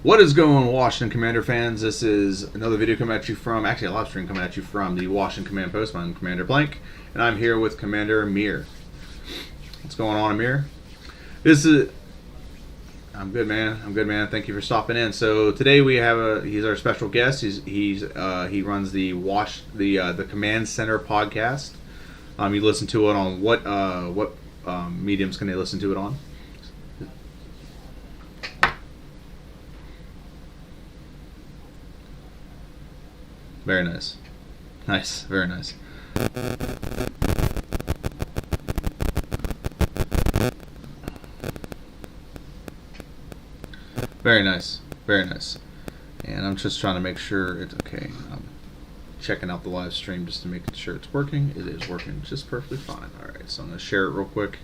What is going on, Washington Commander fans? This is another video coming at you from, actually a live stream coming at you from the Washington Command Post. I'm Commander Blank, and I'm here with Commander Amir. What's going on, Amir? I'm good, man. I'm good, man. Thank you for stopping in. So today we have he's our special guest. He runs the Command Center podcast. You listen to it on what mediums can they listen to it on? Very nice. Nice. Very nice. Very nice. Very nice. And I'm just trying to make sure it's okay. I'm checking out the live stream just to make sure it's working. It is working just perfectly fine. Alright, so I'm going to share it real quick.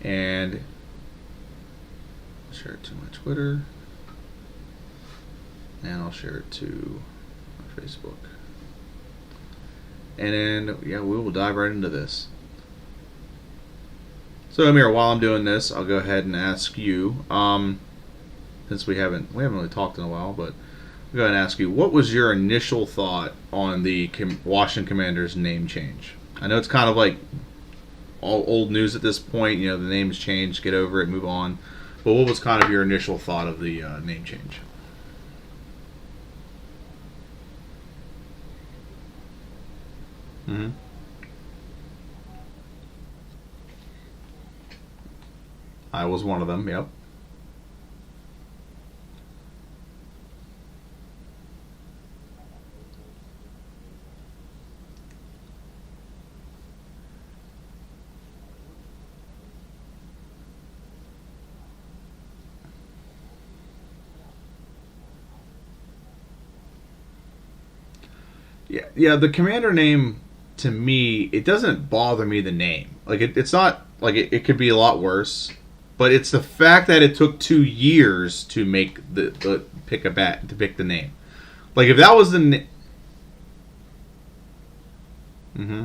And share it to my Twitter. And I'll share it to Facebook. And then, yeah, we will dive right into this. So, Amir, while I'm doing this, I'll go ahead and ask you, since we haven't really talked in a while, but I'll go ahead and ask you, what was your initial thought on the Washington Commanders name change? I know it's kind of like all old news at this point. You know, the name's changed, get over it, move on. But what was kind of your initial thought of the name change? Mm-hmm. I was one of them, yep. Yeah, the commander name, to me, it doesn't bother me, the name. Like, it's not, like, it could be a lot worse. But it's the fact that it took 2 years to make the pick the name. Like, if that was the mm-hmm.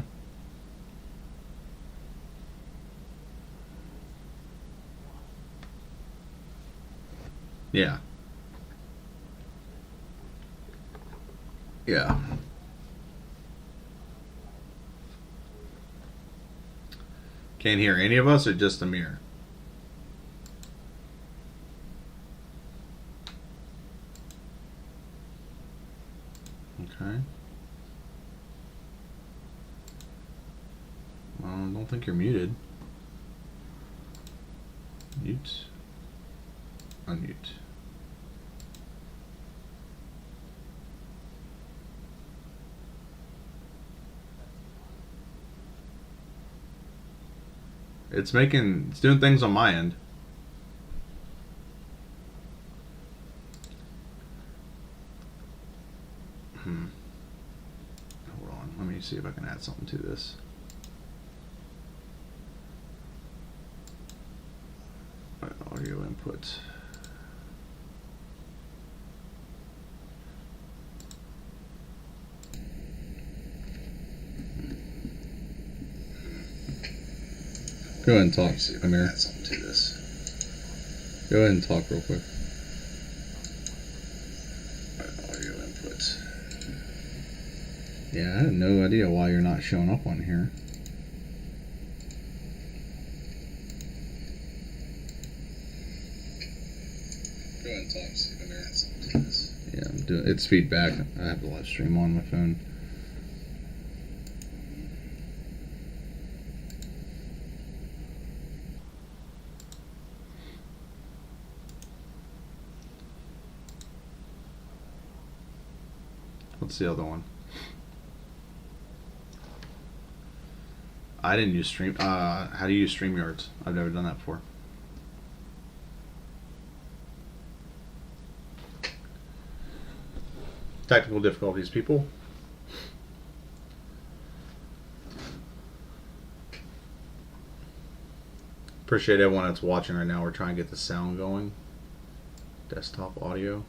Yeah. Yeah. Can't hear any of us, or just Amir? Okay. I don't think you're muted. Mute. Unmute. It's doing things on my end. Hold on. Let me see if I can add something to this. Audio input. Go ahead and talk, Amir. Add something to this. Go ahead and talk real quick. Audio input. Yeah, I have no idea why you're not showing up on here. Go ahead and talk, see if Amir adds something to this. Yeah, I'm doing. It's feedback. I have the live stream on my phone. What's the other one? I didn't use Stream. How do you use StreamYards? I've never done that before. Technical difficulties, people. Appreciate everyone that's watching right now. We're trying to get the sound going. Desktop audio.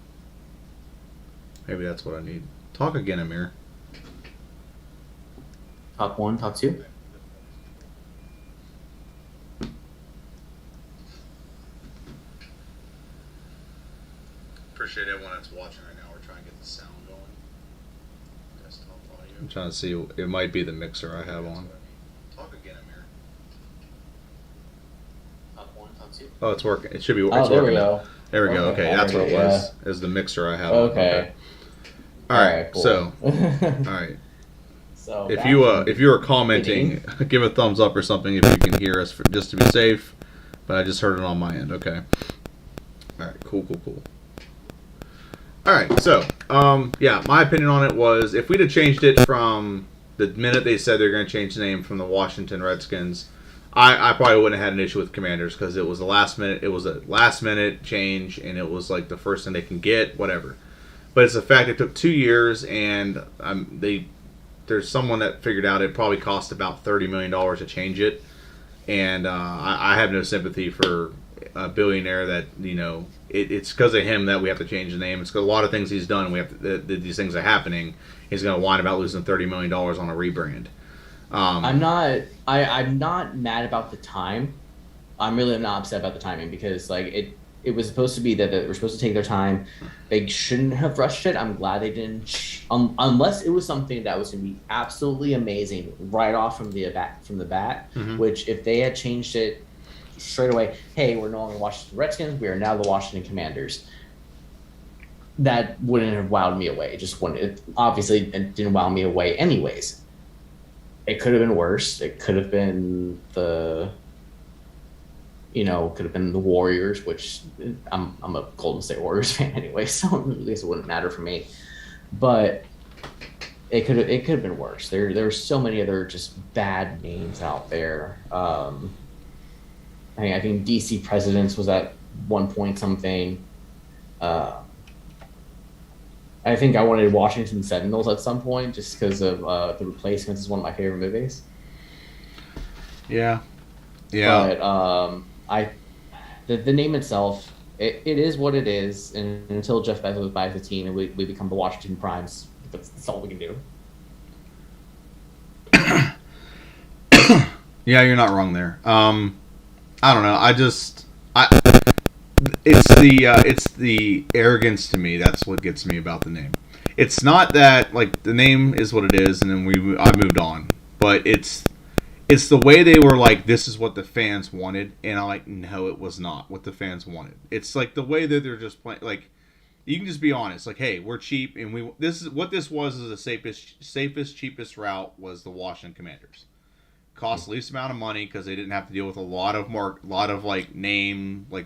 Maybe that's what I need. Talk again, Amir. Talk 1, talk 2. appreciate everyone that's watching right now. We're trying to get the sound going. Desktop audio. I'm trying to see. It might be the mixer I have on. Talk again, Amir. Top 1, top 2. Oh, it's working. It should be. Oh, there we go. There we go. Okay, that's what it was. Is the mixer I have on. Okay. All right. Cool. So. All right. So if you are commenting, give a thumbs up or something if you can hear us, just to be safe. But I just heard it on my end. Okay. All right. Cool. All right. So, yeah, my opinion on it was if we'd have changed it from the minute they said they're going to change the name from the Washington Redskins, I probably wouldn't have had an issue with Commanders because it was a last minute change and it was like the first thing they can get, whatever. But it's the fact it took 2 years and there's someone that figured out it probably cost about $30 million to change it. And I have no sympathy for a billionaire that, it's because of him that we have to change the name. It's because a lot of things he's done, these things are happening. He's going to whine about losing $30 million on a rebrand. I'm not mad about the time. I'm really not upset about the timing because it was supposed to be that they were supposed to take their time. They shouldn't have rushed it. I'm glad they didn't, unless it was something that was going to be absolutely amazing right off from the bat. Mm-hmm. Which if they had changed it straight away, hey, we're no longer Washington Redskins, we are now the Washington Commanders. That wouldn't have wowed me away. It didn't wow me away anyways. It could have been worse. It could have been the Warriors, which I'm a Golden State Warriors fan anyway, so at least it wouldn't matter for me. But it could have been worse. There are so many other just bad names out there. I think DC Presidents was at one point something. I think I wanted Washington Sentinels at some point just because of The Replacements is one of my favorite movies. Yeah. But the name itself, it is what it is, and until Jeff Bezos buys the team and we become the Washington Primes, that's all we can do. Yeah, you're not wrong there. I don't know. It's the arrogance to me. That's what gets me about the name. It's not that the name is what it is, and then I moved on. But it's the way they were like, this is what the fans wanted, and I'm like, no, it was not what the fans wanted. It's like the way that they're just playing. Like, you can just be honest. Like, hey, we're cheap, and this is the safest, cheapest route was the Washington Commanders. Cost the least amount of money because they didn't have to deal with a lot of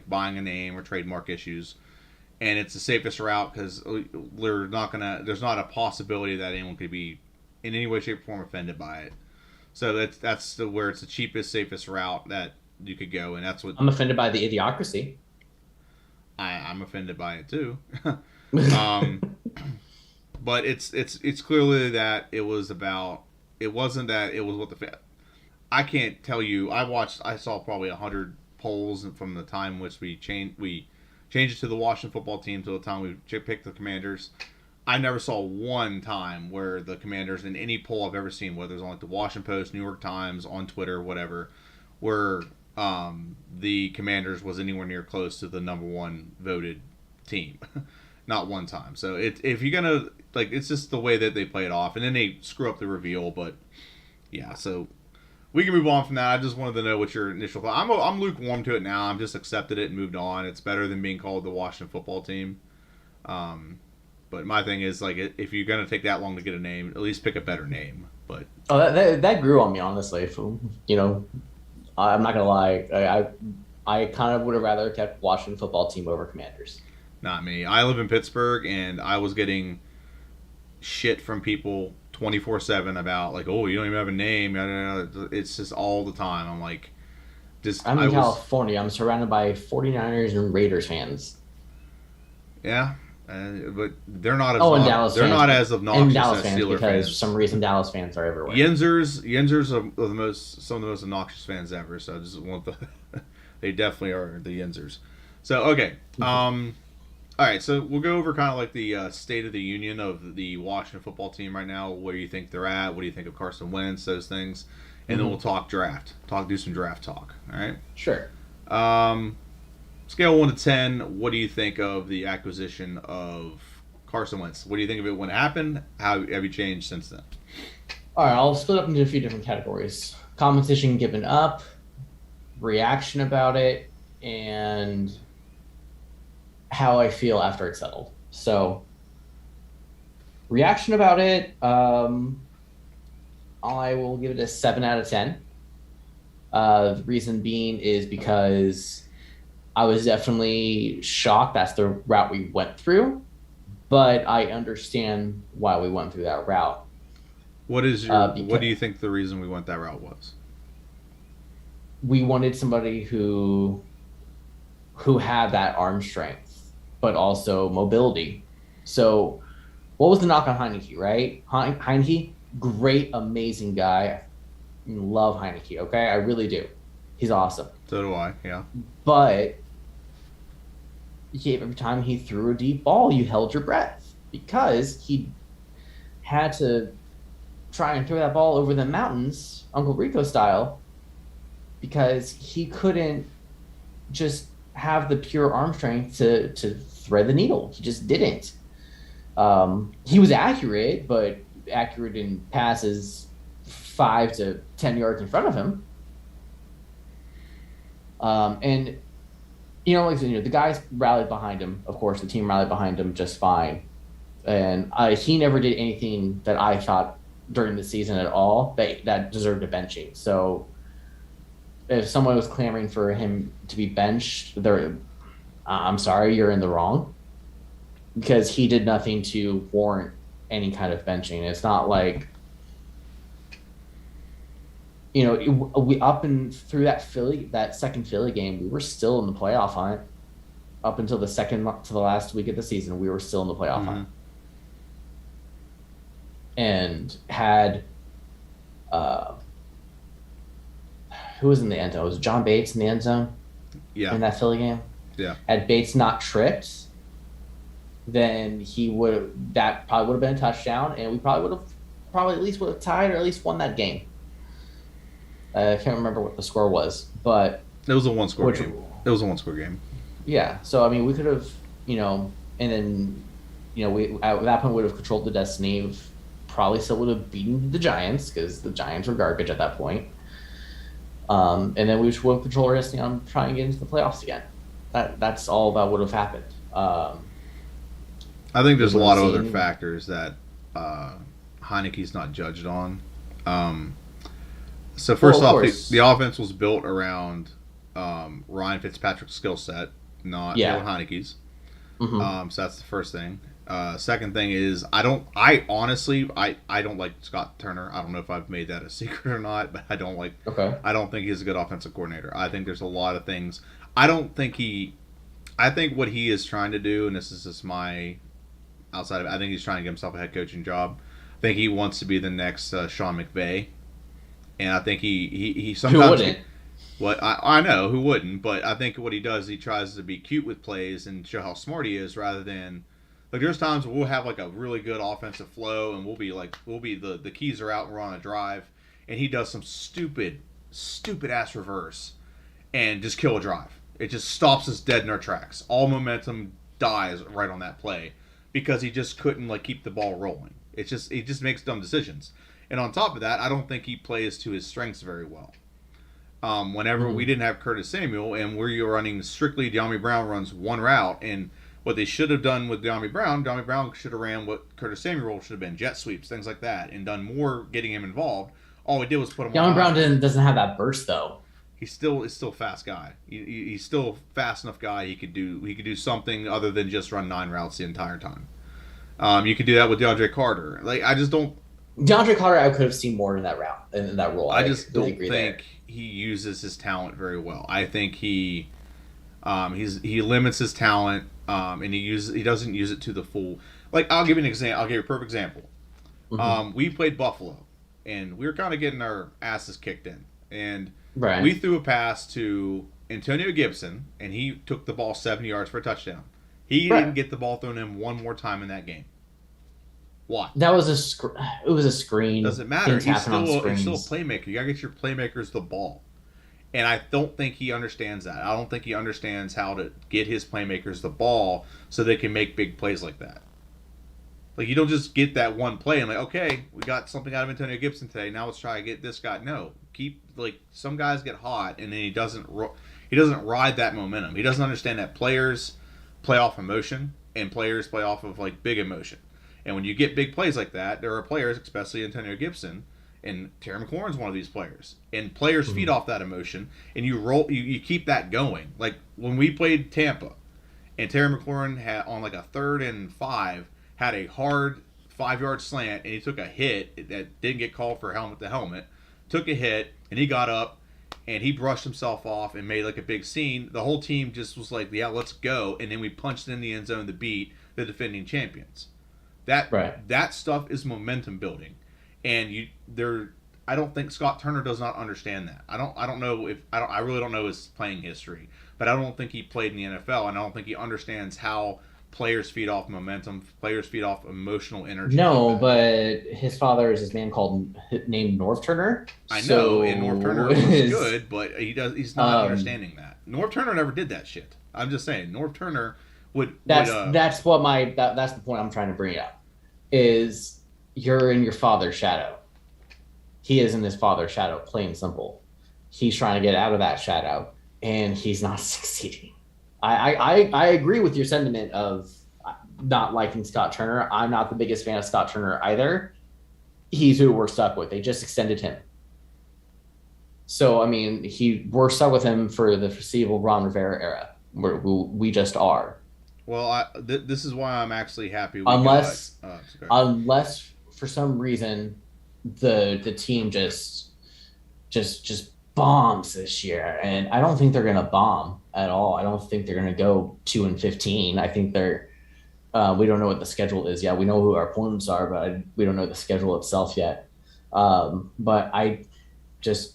buying a name or trademark issues, and it's the safest route because there's not a possibility that anyone could be in any way, shape, or form offended by it. So that's where it's the cheapest, safest route that you could go, and that's what I'm offended by the idiocracy. I'm offended by it too. But it's clearly that it was about. It wasn't that it was what the. I can't tell you. I saw probably 100 polls from the time which we changed it to the Washington football team to the time we picked the Commanders. I never saw one time where the Commanders in any poll I've ever seen, whether it's on the Washington Post, New York Times, on Twitter, whatever, where the Commanders was anywhere near close to the number one voted team. Not one time. So if you're gonna it's just the way that they play it off, and then they screw up the reveal. But yeah, so. We can move on from that. I just wanted to know what your initial thought. I'm lukewarm to it now. I've just accepted it and moved on. It's better than being called the Washington football team. But my thing is if you're gonna take that long to get a name, at least pick a better name. But that grew on me honestly. I'm not gonna lie. I kind of would have rather kept Washington football team over Commanders. Not me. I live in Pittsburgh, and I was getting shit from people 24/7 about oh, you don't even have a name. It's just all the time. I'm like, I'm in California. I'm surrounded by 49ers and Raiders fans. Yeah, but they're not as and Dallas they're fans, not as obnoxious and Dallas as fans Steelers because fans. For some reason Dallas fans are everywhere. Yinzers are some of the most obnoxious fans ever. So I just want they definitely are the Yinzers. So okay. All right, so we'll go over kind of the state of the union of the Washington football team right now. Where do you think they're at? What do you think of Carson Wentz? Those things, and then we'll talk draft. Do some draft talk. All right. Sure. Scale 1 to 10. What do you think of the acquisition of Carson Wentz? What do you think of it when it happened? How have you changed since then? All right, I'll split up into a few different categories: competition given up, reaction about it, and how I feel after it's settled. So, reaction about it, I will give it a 7 out of 10. The reason being is because I was definitely shocked that's the route we went through, but I understand why we went through that route. What do you think the reason we went that route was? We wanted somebody who had that arm strength, but also mobility. So, what was the knock on Heineke, right? Heineke, great, amazing guy. Love Heineke, okay? I really do. He's awesome. So do I, yeah. But every time he threw a deep ball, you held your breath because he had to try and throw that ball over the mountains, Uncle Rico style, because he couldn't just have the pure arm strength to thread the needle. He just didn't. He was accurate, but accurate in passes 5 to 10 yards in front of him. And the guys rallied behind him. Of course, the team rallied behind him just fine. And he never did anything that I thought during the season at all that deserved a benching. So if someone was clamoring for him to be benched, I'm sorry, you're in the wrong, because he did nothing to warrant any kind of benching. It's not like, we up and through that second Philly game, we were still in the playoff hunt. Up until the last week of the season, we were still in the playoff hunt, and had who was in the end zone? Was John Bates in the end zone? Yeah. In that Philly game? Yeah. Had Bates not tripped, then that probably would have been a touchdown, and we probably at least would have tied or at least won that game. I can't remember what the score was, but it was a one-score game. It was a one-score game. Yeah. So, I mean, we could have, and then, we at that point would have controlled the destiny of, probably still would have beaten the Giants, because the Giants were garbage at that point. And then we would have controlled our destiny on trying to get into the playoffs again. That's all that would have happened. I think there's a lot of other factors that Heineke's not judged on. So first off, the offense was built around Ryan Fitzpatrick's skill set, not Taylor Heineke's. Mm-hmm. So that's the first thing. Second thing is, I honestly don't like Scott Turner. I don't know if I've made that a secret or not, but I don't like. Okay. I don't think he's a good offensive coordinator. I think there's a lot of things. I think what he is trying to do, and this is just my outside of it, I think he's trying to get himself a head coaching job. I think he wants to be the next Sean McVay. And I think he sometimes... Who wouldn't? I know, who wouldn't, but I think what he does, he tries to be cute with plays and show how smart he is, rather than... Like, there's times we'll have, like, a really good offensive flow, and we'll be the keys are out and we're on a drive, and he does some stupid-ass reverse and just kill a drive. It just stops us dead in our tracks. All momentum dies right on that play because he just couldn't, like, keep the ball rolling. He just makes dumb decisions. And on top of that, I don't think he plays to his strengths very well. Whenever we didn't have Curtis Samuel and we were running strictly, De'Ami Brown runs one route. And what they should have done with De'Ami Brown should have ran what Curtis Samuel should have been, jet sweeps, things like that, and done more getting him involved. All we did was put him on. De'Ami Brown doesn't have that burst, though. He's still a fast guy. He's still a fast enough guy. He could do something other than just run 9 routes the entire time. You could do that with DeAndre Carter. Like, I just don't. DeAndre Carter, I could have seen more in that route, in that role. I just don't think he uses his talent very well. I think he limits his talent, and he doesn't use it to the full. Like, I'll give you an example. I'll give you a perfect example. Mm-hmm. We played Buffalo, and we were kind of getting our asses kicked in, and we threw a pass to Antonio Gibson, and he took the ball 70 yards for a touchdown. He didn't get the ball thrown in one more time in that game. Why? That was it was a screen. Doesn't matter. He's still a playmaker. You gotta get your playmakers the ball. And I don't think he understands that. I don't think he understands how to get his playmakers the ball so they can make big plays like that. Like, you don't just get that one play and like, okay, we got something out of Antonio Gibson today. Now let's try to get this guy. No, keep like some guys get hot and then he doesn't ride that momentum. He doesn't understand that players play off emotion and players play off of like big emotion. And when you get big plays like that, there are players, especially Antonio Gibson, and Terry McLaurin's one of these players. And players feed off that emotion, and you keep that going. Like when we played Tampa, and Terry McLaurin had on like a 3rd and 5 had a hard 5-yard slant, and he took a hit that didn't get called for helmet to helmet. Took a hit, and he got up, and he brushed himself off and made like a big scene. The whole team just was like, "Yeah, let's go!" And then we punched in the end zone to beat the defending champions. That stuff is momentum building, and I don't think Scott Turner does not understand that. I really don't know his playing history, but I don't think he played in the NFL, and I don't think he understands how players feed off momentum, players feed off emotional energy. No, but his father is this man named Norv Turner. I know, and Norv Turner was good, but he's not understanding that. Norv Turner never did that shit. I'm just saying, Norv Turner that's the point I'm trying to bring up. Is you're in your father's shadow. He is in his father's shadow, plain and simple. He's trying to get out of that shadow, and he's not succeeding. I agree with your sentiment of not liking Scott Turner. I'm not the biggest fan of Scott Turner either. He's who we're stuck with. They just extended him. So, I mean, we're stuck with him for the foreseeable Ron Rivera era. We just are. Well, this is why I'm actually happy. Unless for some reason the team just bombs this year, and I don't think they're going to bomb at all. I don't think they're going to go 2-15. I think they're we don't know what the schedule is yet. We know who our opponents are, but we don't know the schedule itself yet. But I just,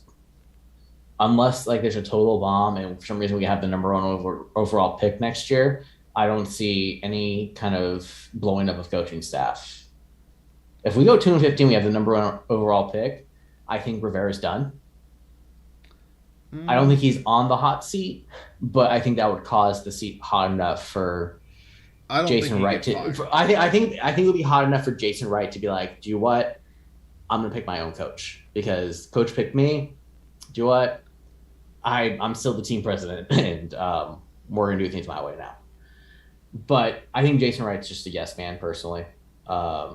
unless like there's a total bomb and for some reason we have the number 1 overall pick next year, I don't see any kind of blowing up of coaching staff. If we go 2-15, we have the number 1 overall pick. I think Rivera's done. I don't think he's on the hot seat, but I think that would cause the seat hot enough for Jason Wright to. I think it would be hot enough for Jason Wright to be like, "Do you what? I'm gonna pick my own coach because coach picked me. Do you what? I'm still the team president, and we're gonna do things my way now." But I think Jason Wright's just a yes man personally. I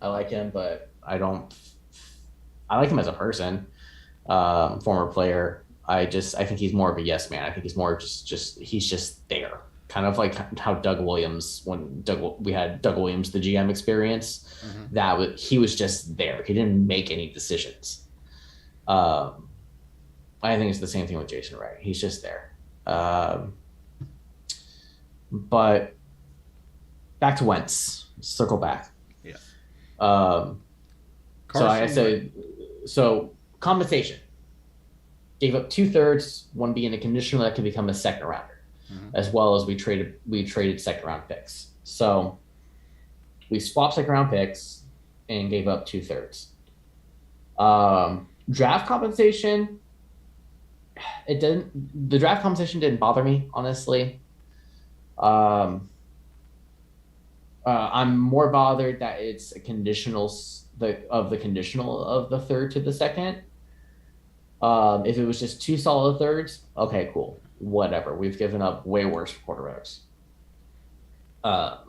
like him, but I like him as a person. Former player. I think he's more of a yes man. I think he's more he's just there. Kind of like how Doug Williams, we had Doug Williams, the GM experience, he was just there. He didn't make any decisions. I think it's the same thing with Jason Wright. He's just there. But back to Wentz. Circle back. Yeah. So compensation. Gave up 2/3, one being a conditional that could become a second rounder, as well as we traded second round picks. So we swapped second round picks and gave up 2/3. Draft compensation. The draft compensation didn't bother me, honestly. I'm more bothered that it's a conditional of the 3rd to the 2nd. If it was just 2 solid thirds, okay, cool, whatever. We've given up way worse quarterbacks. I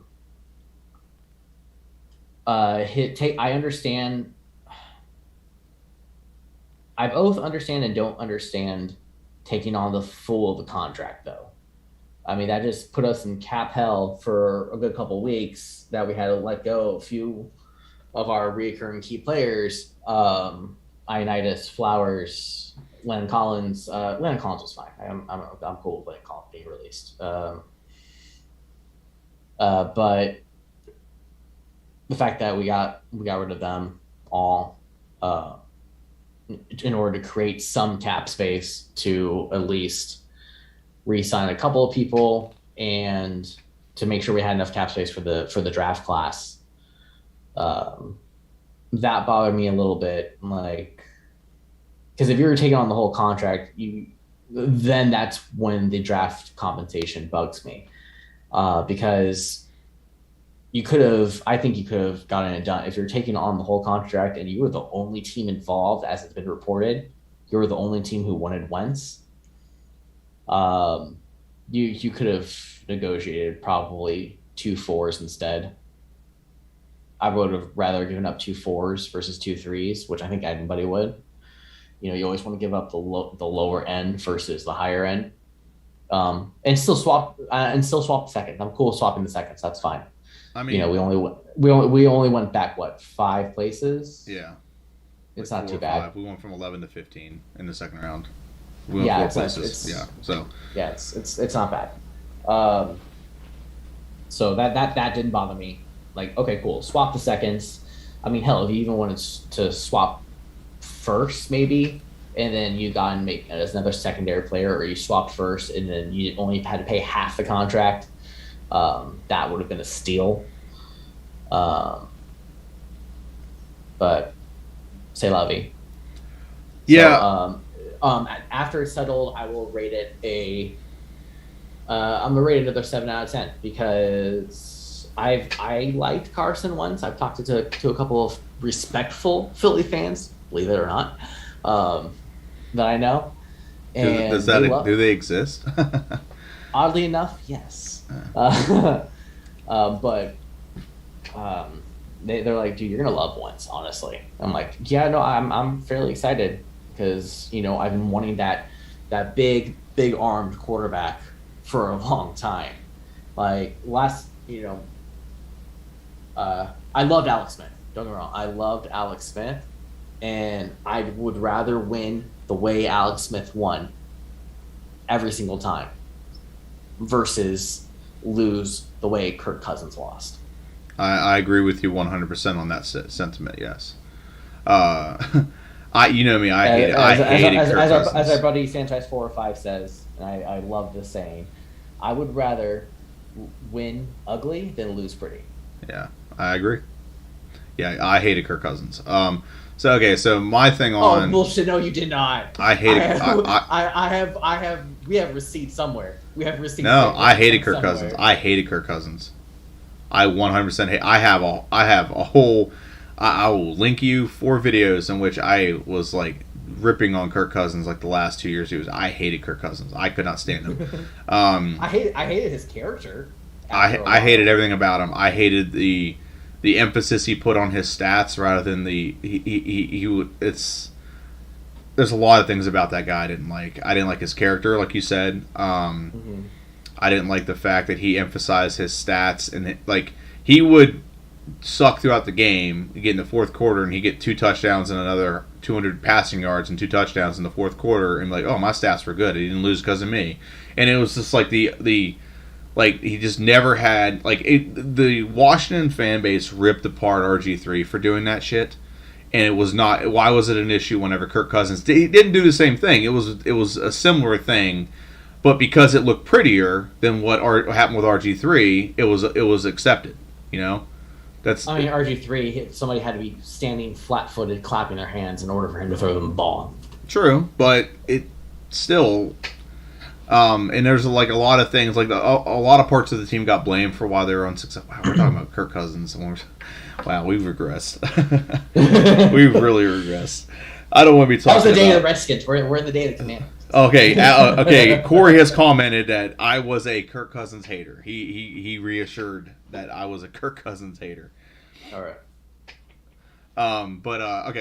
understand. I both understand and don't understand taking on the full of the contract, though. I mean, that just put us in cap hell for a good couple weeks that we had to let go a few of our recurring key players. Ioannidis, Flowers, Lennon Collins. Lennon Collins was fine. I'm cool with Lennon Collins being released. But the fact that we got rid of them all in order to create some cap space to at least re-sign a couple of people and to make sure we had enough cap space for the draft class. That bothered me a little bit. Like, because if you were taking on the whole contract, then that's when the draft compensation bugs me, because I think you could have gotten it done if you're taking on the whole contract and you were the only team involved, as it's been reported. You were the only team who wanted Wentz. You could have negotiated probably 2 4s instead. I would have rather given up 2 4s versus 2 3s, which I think anybody would. You always want to give up the lower end versus the higher end, and still swap the seconds. I'm cool with swapping the seconds. That's fine. I mean, we only went back 5 places. Yeah, it's not too bad. We went from 11 to 15 in the second round. Yeah, it's not bad. So that didn't bother me. Like, okay, cool. Swap the seconds. I mean, hell, if you even wanted to swap first, maybe, and then you got and make as another secondary player, or you swapped first and then you only had to pay half the contract, that would have been a steal. But say la vie. Yeah. So, after it's settled, I will rate it I'm gonna rate it another 7 out of 10 because I liked Carson Wentz. I've talked to a couple of respectful Philly fans, believe it or not, that I know. And do they exist? Oddly enough, yes. But they're like, dude, you're gonna love Wentz. Honestly, I'm like, yeah, no, I'm fairly excited because I've been wanting that big armed quarterback for a long time. Like I loved Alex Smith. Don't get me wrong, I loved Alex Smith, and I would rather win the way Alex Smith won every single time versus lose the way Kirk Cousins lost. I agree with you 100% on that sentiment. Yes. You know me. I hate Kirk Cousins. As our buddy Sanchez 405 says, and I love this saying, I would rather win ugly than lose pretty. Yeah, I agree. Yeah, I hated Kirk Cousins. So my thing on... Oh, bullshit, no, you did not. I hated... We have receipts somewhere. We have receipts. No, I hated Kirk Cousins. I hated Kirk Cousins. I 100% hate... I have a whole... I will link you 4 videos in which I was, like, ripping on Kirk Cousins, like, the last 2 years. I hated Kirk Cousins. I could not stand him. I hated his character. I hated everything about him. I hated the emphasis he put on his stats rather than there's a lot of things about that guy I didn't like. I didn't like his character, like you said. I didn't like the fact that he emphasized his stats, and he would suck throughout the game. You get in the fourth quarter and he get 2 touchdowns and another 200 passing yards and 2 touchdowns in the fourth quarter, and oh, my stats were good. He didn't lose because of me. And it was just like he just never had the Washington fan base ripped apart RG3 for doing that shit, and it was not. Why was it an issue whenever Kirk Cousins he didn't do the same thing? It was a similar thing, but because it looked prettier than what happened with RG3, it was accepted. RG3, somebody had to be standing flat-footed, clapping their hands in order for him to throw them the ball. True, but it still. And there's a lot of things, a lot of parts of the team got blamed for why they were unsuccessful. Wow, we're talking about Kirk Cousins. Wow, we've regressed. We've really regressed. I don't want to be talking about... That was the day of the Redskins. We're in the day of the Commanders. Okay. Corey has commented that I was a Kirk Cousins hater. He reassured that I was a Kirk Cousins hater. All right.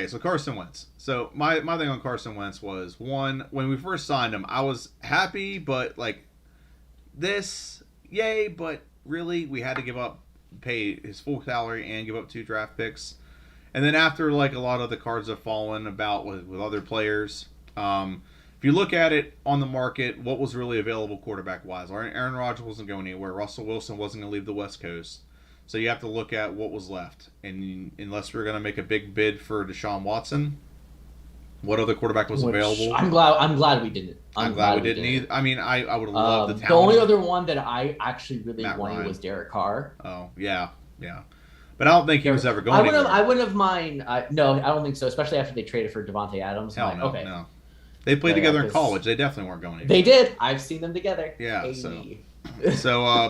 So Carson Wentz. So my thing on Carson Wentz was, one, when we first signed him, I was happy, but yay, but really we had to pay his full salary and give up 2 draft picks. And then after a lot of the cards have fallen about with other players, if you look at it on the market, what was really available quarterback wise? Aaron Rodgers wasn't going anywhere. Russell Wilson wasn't going to leave the West Coast. So you have to look at what was left. And unless we're going to make a big bid for Deshaun Watson, what other quarterback was available? I'm glad we didn't. I'm glad we didn't either. I mean, I would have loved the talent. The only other one that I actually really wanted was Derek Carr. Oh, yeah. But I don't think he was ever going anywhere. I wouldn't have mind. No, I don't think so. Especially after they traded for Devontae Adams. Hell like, no, okay, no. They played together in college. They definitely weren't going anywhere. They did. I've seen them together. Yeah.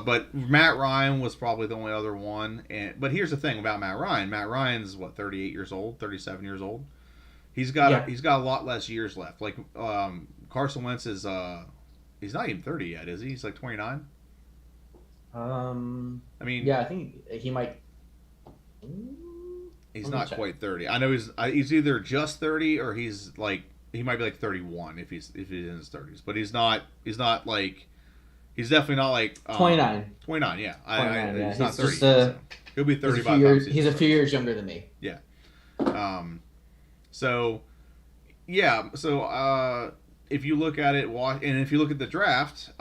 But Matt Ryan was probably the only other one. But here's the thing about Matt Ryan. Matt Ryan's 38 years old, 37 years old. He's got a lot less years left. Like Carson Wentz is he's not even 30 yet, is he? He's like 29. I mean, yeah, I think he might. He's not quite 30. I know he's either just 30 or he might be like 31 if he's in his 30s. But he's not like. He's definitely not like 29. 29, yeah. 29, yeah. He's not 30. Just, he'll be 30 by He's a few years younger than me. Yeah. So if you look at it, and if you look at the draft,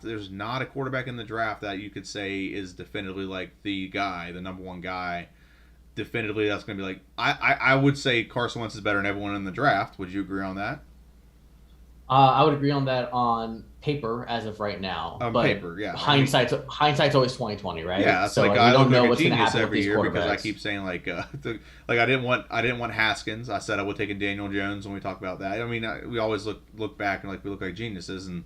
there's not a quarterback in the draft that you could say is definitively like the number one guy. Definitively, that's going to be like I would say Carson Wentz is better than everyone in the draft. Would you agree on that? I would agree on that on paper as of right now. On paper, yeah. Hindsight's always 2020, right? Yeah, it's so like we don't know what's going to happen every year because I keep saying like I didn't want Haskins. I said I would take a Daniel Jones when we talk about that. I mean, we always look back and we look like geniuses, and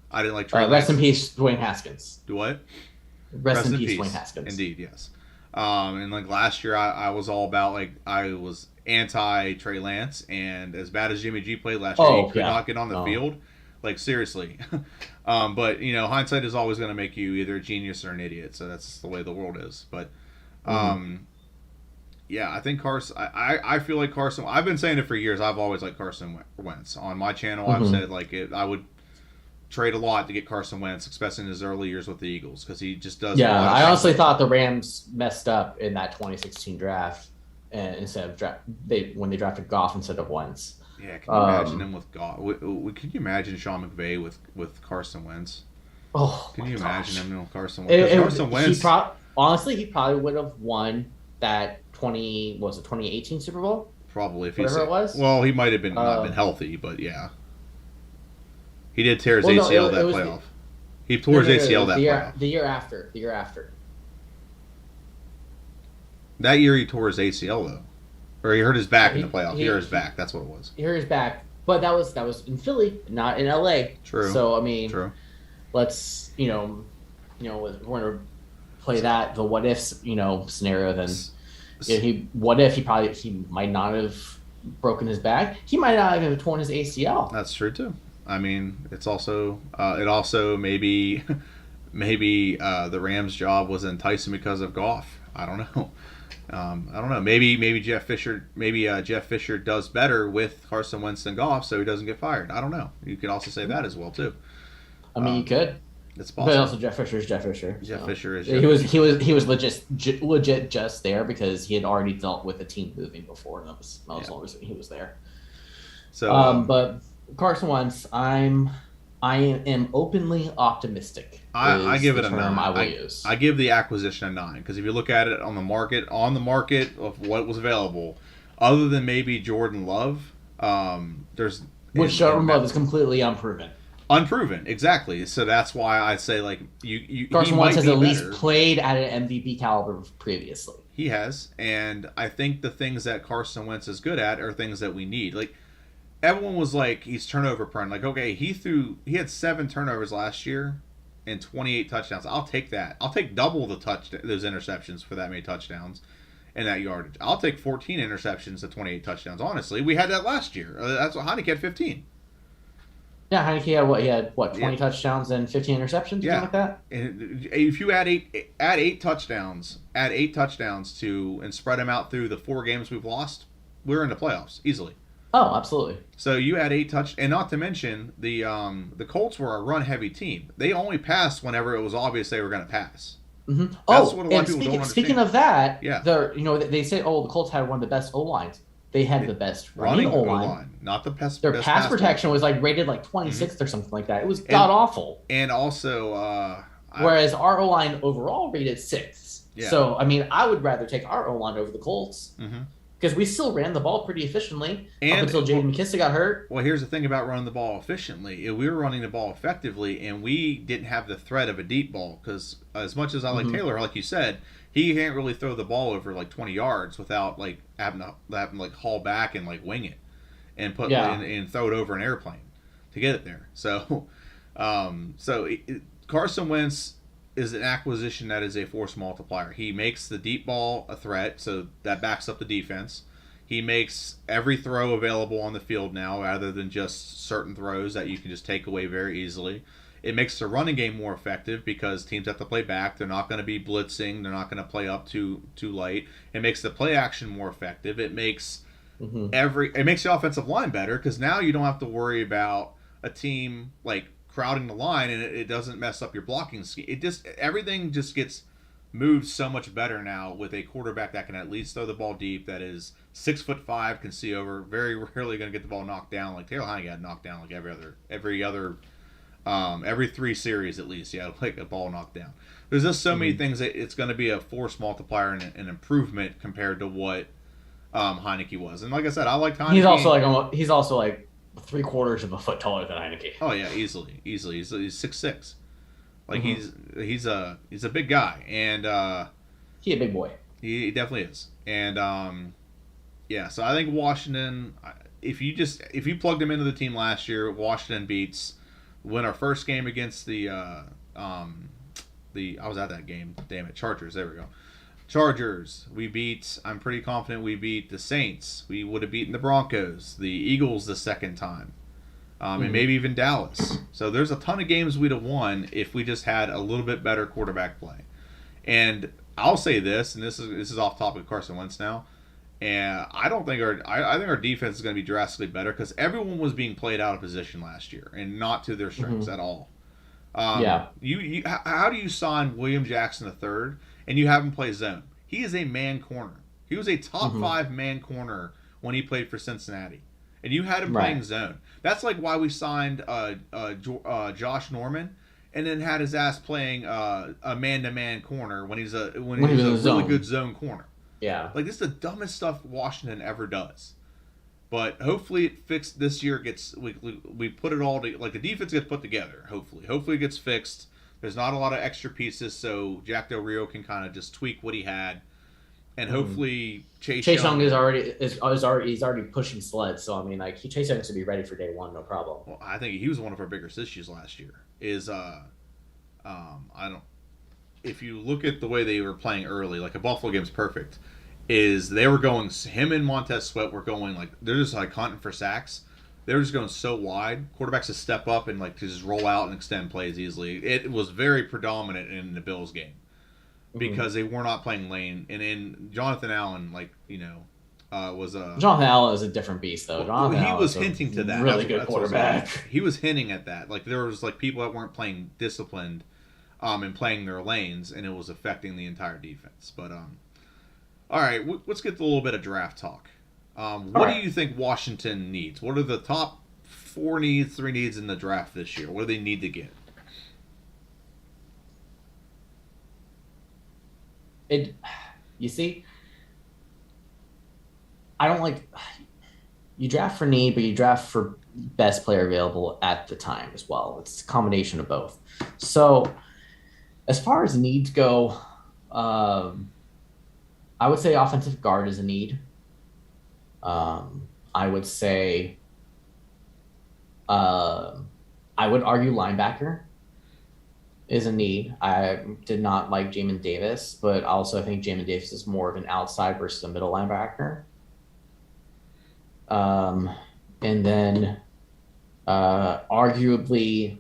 I didn't like Trey. Rest in peace, Dwayne Haskins. Do what? Rest in peace, Dwayne Haskins. Indeed, yes. And like last year, I was all about I was anti Trey Lance, and as bad as Jimmy G played last year, he could not get on the field. Like seriously. But hindsight is always going to make you either a genius or an idiot. So that's the way the world is. But yeah, I think Carson. I feel like Carson. I've been saying it for years. I've always liked Carson Wentz on my channel. I've said I would trade a lot to get Carson Wentz, especially in his early years with the Eagles, because he just does. Yeah, I honestly thought the Rams messed up in that 2016 draft, and instead of when they drafted Goff instead of Wentz. Yeah, can you imagine him with Goff? Can you imagine Sean McVay with Carson Wentz? Oh, can you imagine him with Carson Wentz? Carson Wentz. Honestly, he probably would have won that 2018 Super Bowl. Probably, if whatever it was. Well, he might have been not been healthy, but yeah. He did tear his ACL that playoff. He tore his ACL that playoff. The year after. That year he tore his ACL though, or he hurt his back in the playoff. He hurt his back. That's what it was. He hurt his back, but that was in Philly, not in LA. True. So I mean, true. Let's we're gonna play the what if scenario. Then he might not have broken his back. He might not have torn his ACL. That's true too. I mean, it also maybe the Rams' job was enticing because of Goff. I don't know. I don't know. Maybe Jeff Fisher does better with Carson Wentz than Goff, so he doesn't get fired. I don't know. You could also say that as well too. I mean, you could. It's possible. But also, Jeff Fisher is Jeff Fisher. Fisher is. He was legit just there because he had already dealt with the team moving before, and that was as long as he was there. So, but Carson Wentz, I am openly optimistic. I give it a 9. I will use. I give the acquisition a 9 because if you look at it on the market of what was available, other than maybe Jordan Love, Jordan Love is completely unproven. Unproven, exactly. So that's why I say Carson Wentz has at least played at an MVP caliber previously. He has, and I think the things that Carson Wentz is good at are things that we need. Like everyone was like, he's turnover prone. Like, okay, he had 7 turnovers last year and 28 touchdowns. I'll take that. I'll take double those interceptions for that many touchdowns and that yardage. I'll take 14 interceptions to 28 touchdowns. Honestly, we had that last year. That's what Heineke had 15. Yeah, Heineke had what? He had 20 touchdowns and 15 interceptions, something like that. And if you add eight touchdowns to and spread them out through the 4 games we've lost, we're in the playoffs easily. Oh, absolutely. So you had 8 and not to mention the Colts were a run-heavy team. They only passed whenever it was obvious they were going to pass. Mm-hmm. That's what a lot of people don't understand. Speaking of that, they say, the Colts had one of the best O-lines. They had the best running O-line. Not the best. Their best pass protection was rated 26th or something like that. It was god awful. And also, whereas our O-line overall rated 6th. Yeah. So I mean, I would rather take our O-line over the Colts. Mm-hmm. because we still ran the ball pretty efficiently up And until J.D. McKissick got hurt. well, here's the thing about running the ball efficiently. We were running the ball effectively, and we didn't have the threat of a deep ball because as much as I like Mm-hmm. Taylor, like you said, he can't really throw the ball over like 20 yards without like having to like haul back and like wing it and Yeah. and throw it over an airplane to get it there. So, Carson Wentz is an acquisition that is a force multiplier. He makes the deep ball a threat, so that backs up the defense. He makes every throw available on the field now, rather than just certain throws that you can just take away very easily. It makes the running game more effective because teams have to play back. They're not going to be blitzing. They're not going to play up too late. It makes the play action more effective. Mm-hmm. It makes the offensive line better because now you don't have to worry about a team like crowding the line, and it doesn't mess up your blocking scheme. Everything just gets moved so much better now with a quarterback that can at least throw the ball deep, that is 6'5", can see over, very rarely going to get the ball knocked down. Like Taylor Heineke got knocked down like every 3 series at least. Yeah, like a ball knocked down. There's just so many things that it's going to be a force multiplier and an improvement compared to what Heineke was. And like I said, I like Heineke. He's also like 3/4 of a foot taller than Heineke. Oh yeah, easily. He's 6'6". Like he's a big guy, and He a big boy. he definitely is. And yeah, so I think Washington. If you plugged him into the team last year, Washington win our first game against the I was at that game. Damn it, Chargers. There we go. Chargers. I'm pretty confident we beat the Saints. We would have beaten the Broncos, the Eagles the second time, and maybe even Dallas. So there's a ton of games we'd have won if we just had a little bit better quarterback play. And I'll say this, and this is off topic of Carson Wentz now. And I don't think I think our defense is going to be drastically better because everyone was being played out of position last year and not to their strengths at all. Yeah. How do you sign William Jackson III and you have him play zone? He is a man corner. He was a top 5 man corner when he played for Cincinnati, and you had him playing zone. That's like why we signed Josh Norman, and then had his ass playing a man-to-man corner when he's a really good zone corner. Yeah. Like, this is the dumbest stuff Washington ever does. But hopefully it fixed this year. We put it all to, like, the defense gets put together. Hopefully it gets fixed. There's not a lot of extra pieces, so Jack Del Rio can kind of just tweak what he had, and hopefully Chase Young is already pushing sleds. So I mean, like Chase Young should be ready for day one, no problem. Well, I think he was one of our biggest issues last year. If you look at the way they were playing early, like a Buffalo game's perfect. They were going, him and Montez Sweat were going, like, they're just like hunting for sacks. They were just going so wide. Quarterbacks to step up and like to just roll out and extend plays easily. It was very predominant in the Bills game because they were not playing lane. And in Jonathan Allen, was a Jonathan Allen is a different beast though. He was hinting to that. Really good quarterback. He was hinting at that. Like there was like people that weren't playing disciplined, and playing their lanes, and it was affecting the entire defense. But all right, let's get to a little bit of draft talk. What do you think Washington needs? What are the top 3 needs in the draft this year? What do they need to get? You see, I don't like you draft for need, but you draft for best player available at the time as well. It's a combination of both. So, as far as needs go, I would say offensive guard is a need. I would say, I would argue linebacker is a need. I did not like Jamin Davis, but also I think Jamin Davis is more of an outside versus a middle linebacker. And then, arguably,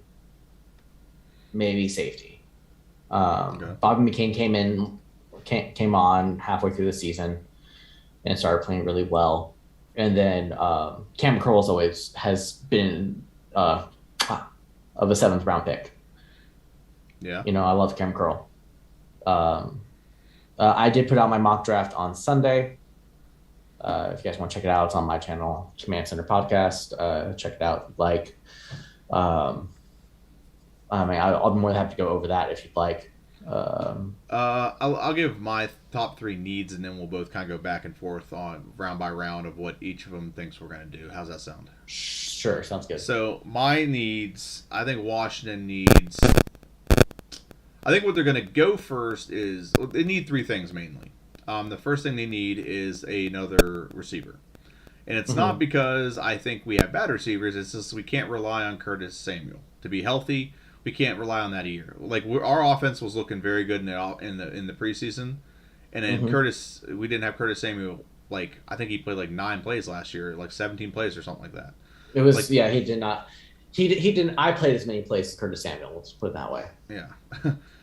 maybe safety. Bobby McCain came on halfway through the season and started playing really well. And then Cam Curls always has been of a 7th round pick. Yeah. I love Cam Curl. I did put out my mock draft on Sunday. If you guys want to check it out, it's on my channel, Command Center Podcast. Check it out. I'll be more than happy to go over that if you'd like. I'll give my top three needs, and then we'll both kind of go back and forth on round by round of what each of them thinks we're going to do. How's that sound? Sure, sounds good. So my needs, I think Washington needs. I think what they're going to go first is they need three things mainly. The first thing they need is another receiver, and it's not because I think we have bad receivers. It's just we can't rely on Curtis Samuel to be healthy. We can't rely on that either. Like our offense was looking very good in the preseason, and then we didn't have Curtis Samuel. Like I think he played like 9 plays last year, like 17 plays or something like that. It was like, he did not. He didn't. I played as many plays as Curtis Samuel. Let's put it that way. Yeah.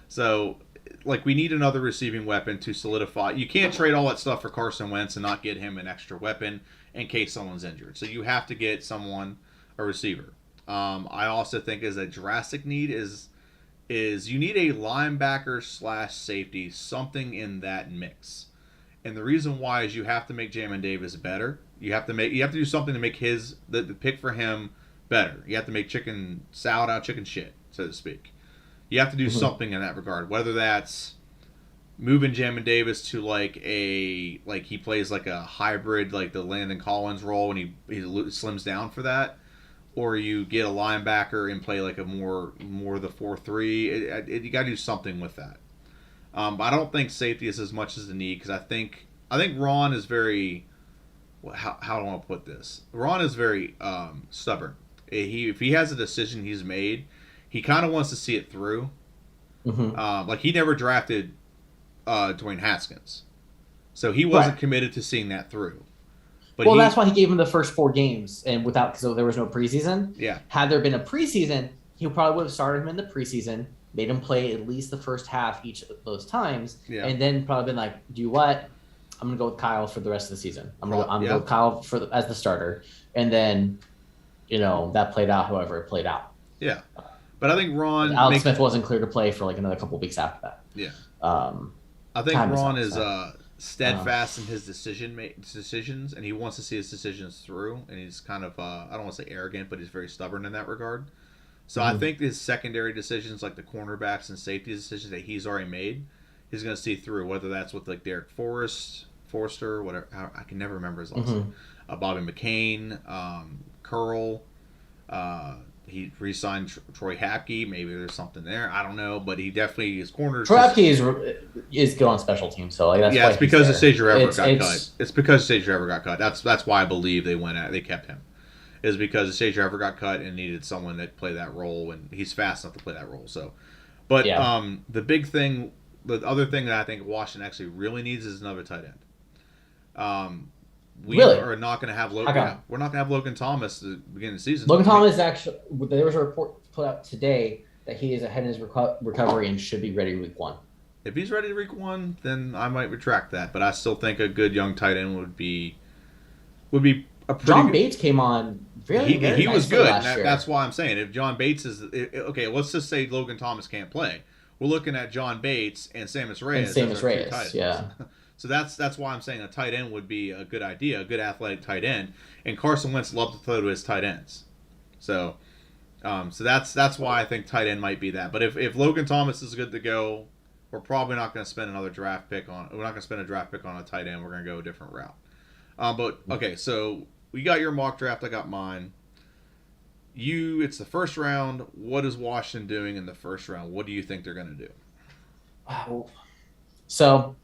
So, like, we need another receiving weapon to solidify. You can't trade all that stuff for Carson Wentz and not get him an extra weapon in case someone's injured. So you have to get a receiver. I also think is a drastic need is you need a linebacker / safety, something in that mix. And the reason why is you have to make Jamin Davis better. You have to do something to make the pick for him better. You have to make chicken salad out of chicken shit, so to speak. You have to do something in that regard, whether that's moving Jamin Davis to like he plays like a hybrid, like the Landon Collins role, and he slims down for that, or you get a linebacker and play like a more the 4-3. You got to do something with that. But I don't think safety is as much as the need because I think Ron is very. How do I want to put this? Ron is very stubborn. If he has a decision he's made, he kind of wants to see it through. Like he never drafted Dwayne Haskins, so he wasn't committed to seeing that through. But that's why he gave him the first 4 games and because there was no preseason. Yeah. Had there been a preseason, he probably would have started him in the preseason, made him play at least the first half each of those times, and then probably been like, "Do you what? I'm gonna go with Kyle for the rest of the season. I'm gonna go with Kyle as the starter," and then, that played out however it played out. Yeah. But I think Alex Smith wasn't clear to play for like another couple of weeks after that. Yeah. I think Ron is steadfast in his decisions, and he wants to see his decisions through. And he's kind of I don't want to say arrogant, but he's very stubborn in that regard. So I think his secondary decisions, like the cornerbacks and safety decisions that he's already made, he's going to see through. Whether that's with like Derek Forster, whatever. I can never remember his last name. Bobby McCain, Curl. He re-signed Troy Hapke. Maybe there's something there. I don't know, but he definitely his corners. Troy Hapke is good on special teams, so like that's it's because Sage Everett got cut. It's because Sage Everett got cut. That's why I believe they kept him. Is because Sage Everett got cut and needed someone that play that role, and he's fast enough to play that role. So, but the big thing, the other thing that I think Washington actually really needs is another tight end. We are not going to have Logan. We're not going to have Logan Thomas at the beginning of the season. Logan Thomas actually. There was a report put out today that he is ahead in his recovery and should be ready week 1. If he's ready to week 1, then I might retract that. But I still think a good young tight end would be a pretty. John Bates came on. He was good. That's why I'm saying if John Bates is okay. Let's just say Logan Thomas can't play. We're looking at John Bates and Sammis Reyes. Yeah. So that's why I'm saying a tight end would be a good idea, a good athletic tight end. And Carson Wentz loved to throw to his tight ends. So that's why I think tight end might be that. But if Logan Thomas is good to go, we're probably not going to spend another draft pick on. We're not going to spend a draft pick on a tight end. We're going to go a different route. But okay, so we got your mock draft. I got mine. It's the first round. What is Washington doing in the first round? What do you think they're going to do? So.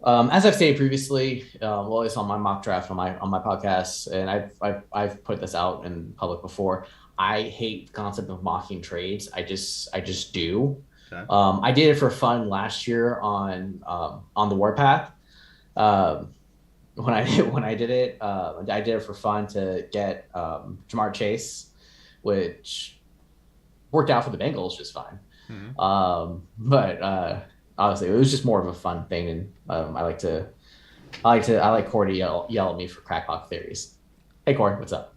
As I've stated previously, it's on my mock draft on my podcast, and I've put this out in public before. I hate the concept of mocking trades. I just do. Okay. I did it for fun last year on the Warpath. When I did it, I did it for fun to get Jamar Chase, which worked out for the Bengals just fine. But honestly, it was just more of a fun thing, and I like Corey to yell at me for crackpot theories. Hey Corey, what's up?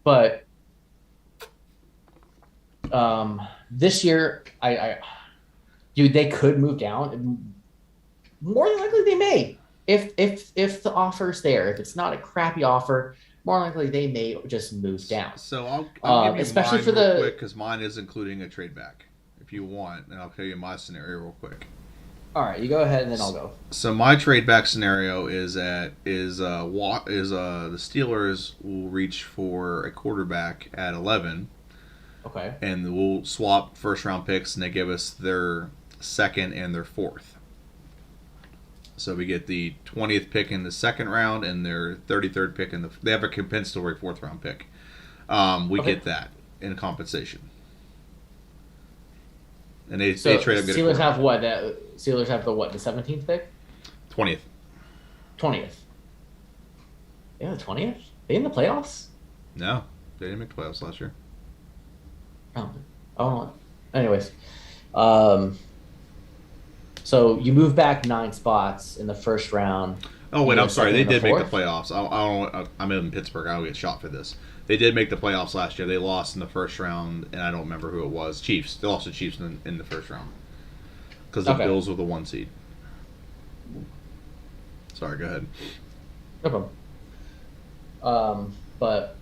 But this year, they could move down. More than likely, they may if the offer's there. If it's not a crappy offer, more likely they may just move down. So I'll give you Especially mine for real quick the. because mine is including a trade back. If you want, and I'll tell you my scenario real quick. All right, you go ahead and then I'll go. So my trade back scenario is the Steelers will reach for a quarterback at 11, Okay. and we'll swap first round picks, and they give us their second and their fourth. So we get the 20th pick in the second round and their 33rd pick in the. They have a compensatory fourth round pick. We Okay. get that in compensation, and they So trade up. Steelers have what? Steelers have the 17th pick, 20th. 20th. Yeah, the 20th. They in the playoffs? No, they didn't make the playoffs last year. Oh. Anyways, um, so you move back 9 spots in the first round. Oh wait, You I'm get sorry. second They and did make the fourth? playoffs. I'm in Pittsburgh. I'll get shot for this. They did make the playoffs last year. They lost in the first round, and I don't remember who it was. Chiefs. They lost to Chiefs in the first round because the Okay. Bills were the 1 seed. Sorry. Go ahead. No problem. But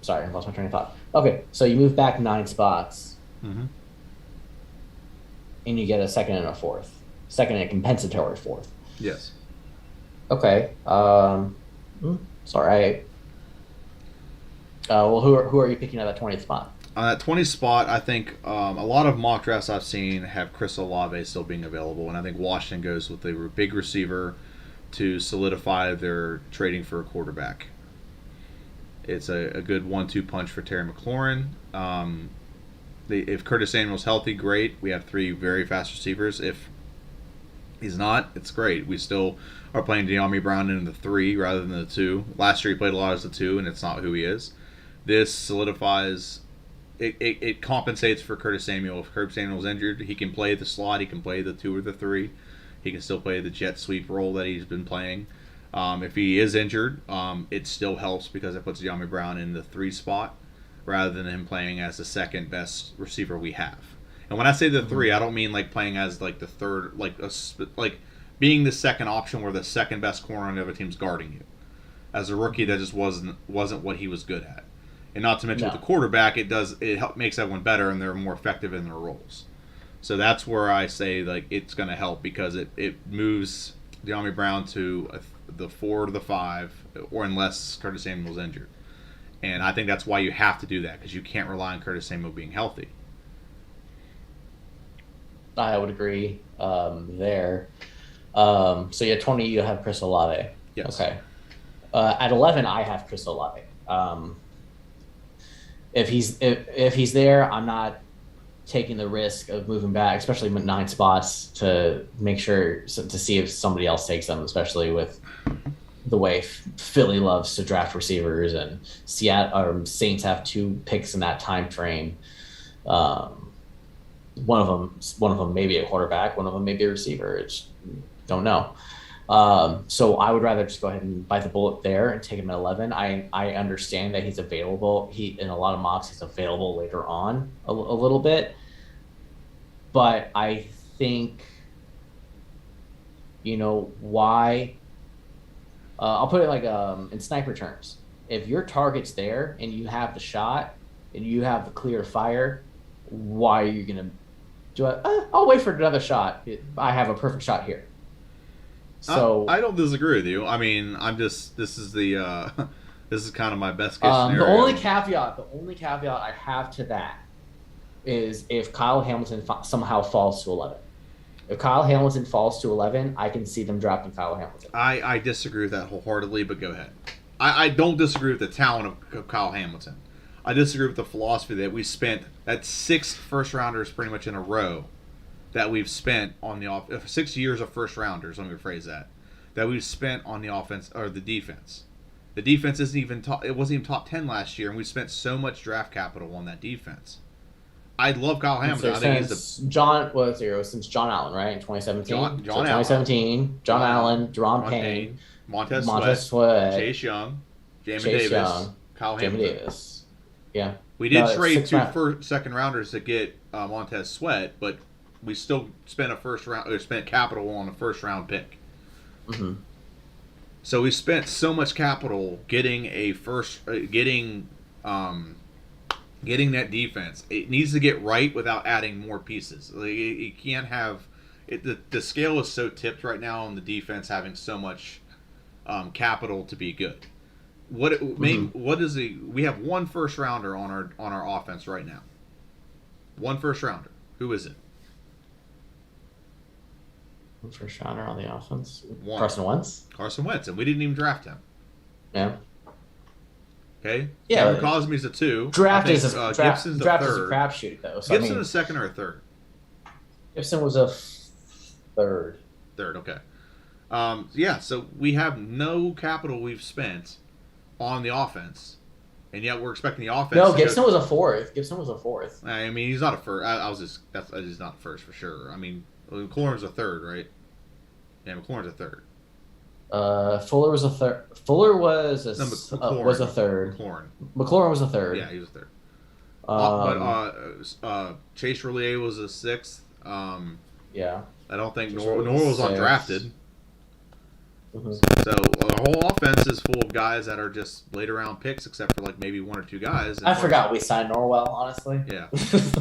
sorry, I lost my train of thought. Okay, so you move back 9 spots, Mm-hmm. and you get a second and a fourth, second and a compensatory fourth. Yes. Okay. Sorry. Well, who are you picking at that 20th spot? On that 20 spot, I think a lot of mock drafts I've seen have Chris Olave still being available, and I think Washington goes with a big receiver to solidify their trading for a quarterback. It's a good 1-2 punch for Terry McLaurin. If Curtis Samuel's healthy, great. We have 3 very fast receivers. If he's not, it's great. We still are playing De'Ami Brown in the 3 rather than the 2. Last year he played a lot as the 2, and it's not who he is. This solidifies. It compensates for Curtis Samuel. If Curtis Samuel's injured, he can play the slot. He can play the 2 or the 3. He can still play the jet sweep role that he's been playing. If he is injured, it still helps because it puts De'Ami Brown in the 3 spot rather than him playing as the second best receiver we have. And when I say the 3, I don't mean like playing as like the third, like being the second option where the second best corner on the other team's guarding you. As a rookie, that just wasn't what he was good at. And not to mention with the quarterback, it makes everyone better and they're more effective in their roles. So that's where I say like it's going to help because it moves De'Ami Brown to the 4 to the 5, or unless Curtis Samuel's injured. And I think that's why you have to do that because you can't rely on Curtis Samuel being healthy. I would agree there. So yeah, 20 you have Chris Olave. Yes. Okay. At 11 I have Chris Olave. If he's there, I'm not taking the risk of moving back, especially 9 spots to make sure to see if somebody else takes them, especially with the way Philly loves to draft receivers and Seattle Saints have 2 picks in that time frame. One of them may be a quarterback, one of them may be a receiver. It's don't know. So I would rather just go ahead and bite the bullet there and take him at 11. I understand that he's available. In a lot of mocks, he's available later on a little bit. But I think, why? I'll put it like in sniper terms. If your target's there and you have the shot and you have the clear fire, why are you going to do it? I'll wait for another shot. I have a perfect shot here. So I don't disagree with you. I mean, this is this is kind of my best case scenario. The only caveat I have to that is if Kyle Hamilton somehow falls to 11. If Kyle Hamilton falls to 11, I can see them drafting Kyle Hamilton. I disagree with that wholeheartedly, but go ahead. I don't disagree with the talent of Kyle Hamilton. I disagree with the philosophy that we spent that 6 first rounders pretty much in a row that we've spent on the 6 years of first rounders. Let me rephrase that we've spent on the offense or the defense. The defense isn't even it wasn't even top 10 last year, and we spent so much draft capital on that defense. I love Kyle Hamilton. I think since John Allen, right, in 2017. John 2017, John Allen, Deron Payne, Montez Sweat, Chase Young, Jamin Davis, Kyle Hamilton. Yeah. We did trade 2 second rounders to get Montez Sweat, but we still spent a first round or spent capital on a first round pick. Mm-hmm. So we spent so much capital getting getting that defense. It needs to get right without adding more pieces. Like, you can't have it. The scale is so tipped right now on the defense having so much capital to be good. What is the? We have one first rounder on our offense right now. One first rounder. Who is it? First rounder on the offense. One. Carson Wentz. Carson Wentz, and we didn't even draft him. Yeah. Okay. Yeah. Cameron Cosme's a 2. Draft think, is a Gibson's draft a is a 3rd. crapshoot though. So, Gibson a 2nd or a 3rd? Gibson was a 3rd. 3rd. Okay. Yeah. So we have no capital we've spent on the offense, and yet we're expecting the offense. No, Gibson was a 4th. Gibson was a 4th. I mean, he's not a first. That's he's not a first for sure. I mean, McLaurin's a 3rd, right? Yeah, McLaurin's a 3rd. Fuller was a 3rd. Fuller was a McLaurin. was a 3rd. McLaurin was a 3rd. Yeah, he was a 3rd. But Chase Roullier was a 6th. Yeah. I don't think Chase Norwell was 6th. undrafted. Mm-hmm. So the whole offense is full of guys that are just later round picks, except for like maybe 1 or 2 guys. I forgot we signed Norwell. Honestly. Yeah.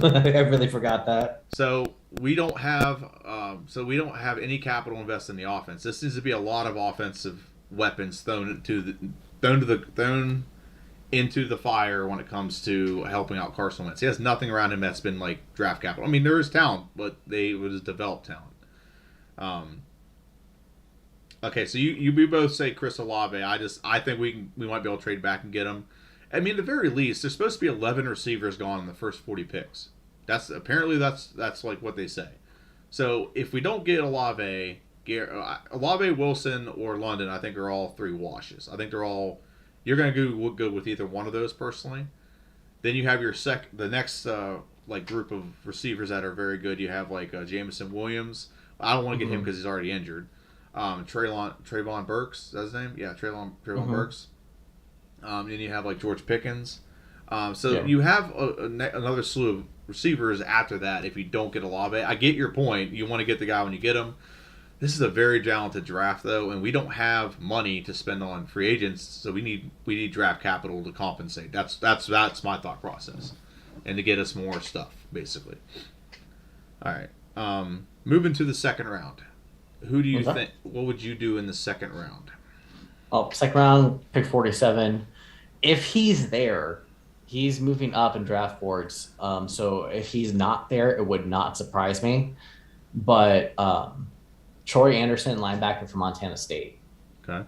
I really forgot that. So we don't have any capital invested in the offense. This needs to be a lot of offensive weapons thrown into the fire when it comes to helping out Carson Wentz. He has nothing around him that's been like draft capital. I mean, there is talent, but it was developed talent. Okay, so you both say Chris Olave. I think we might be able to trade back and get him. I mean, at the very least, there's supposed to be 11 receivers gone in the first 40 picks. That's like what they say. So if we don't get Olave, Wilson, or London, I think are all 3 washes. I think they're all. You're going to go with either one of those personally. Then you have your the next like group of receivers that are very good. You have like Jameson Williams. I don't want to get him because he's already injured. Trayvon Burks, is that his name? Yeah, Trayvon Burks. Then you have like George Pickens. You have another slew of receivers after that if you don't get Olave. I get your point. You want to get the guy when you get him. This is a very talented draft, though, and we don't have money to spend on free agents, so we need draft capital to compensate. That's my thought process, and to get us more stuff, basically. All right, moving to the second round. Who do you think? What would you do in the second round? Oh, second round, pick 47. If he's there, he's moving up in draft boards. So if he's not there, it would not surprise me. But Troy Anderson, linebacker from Montana State. Okay.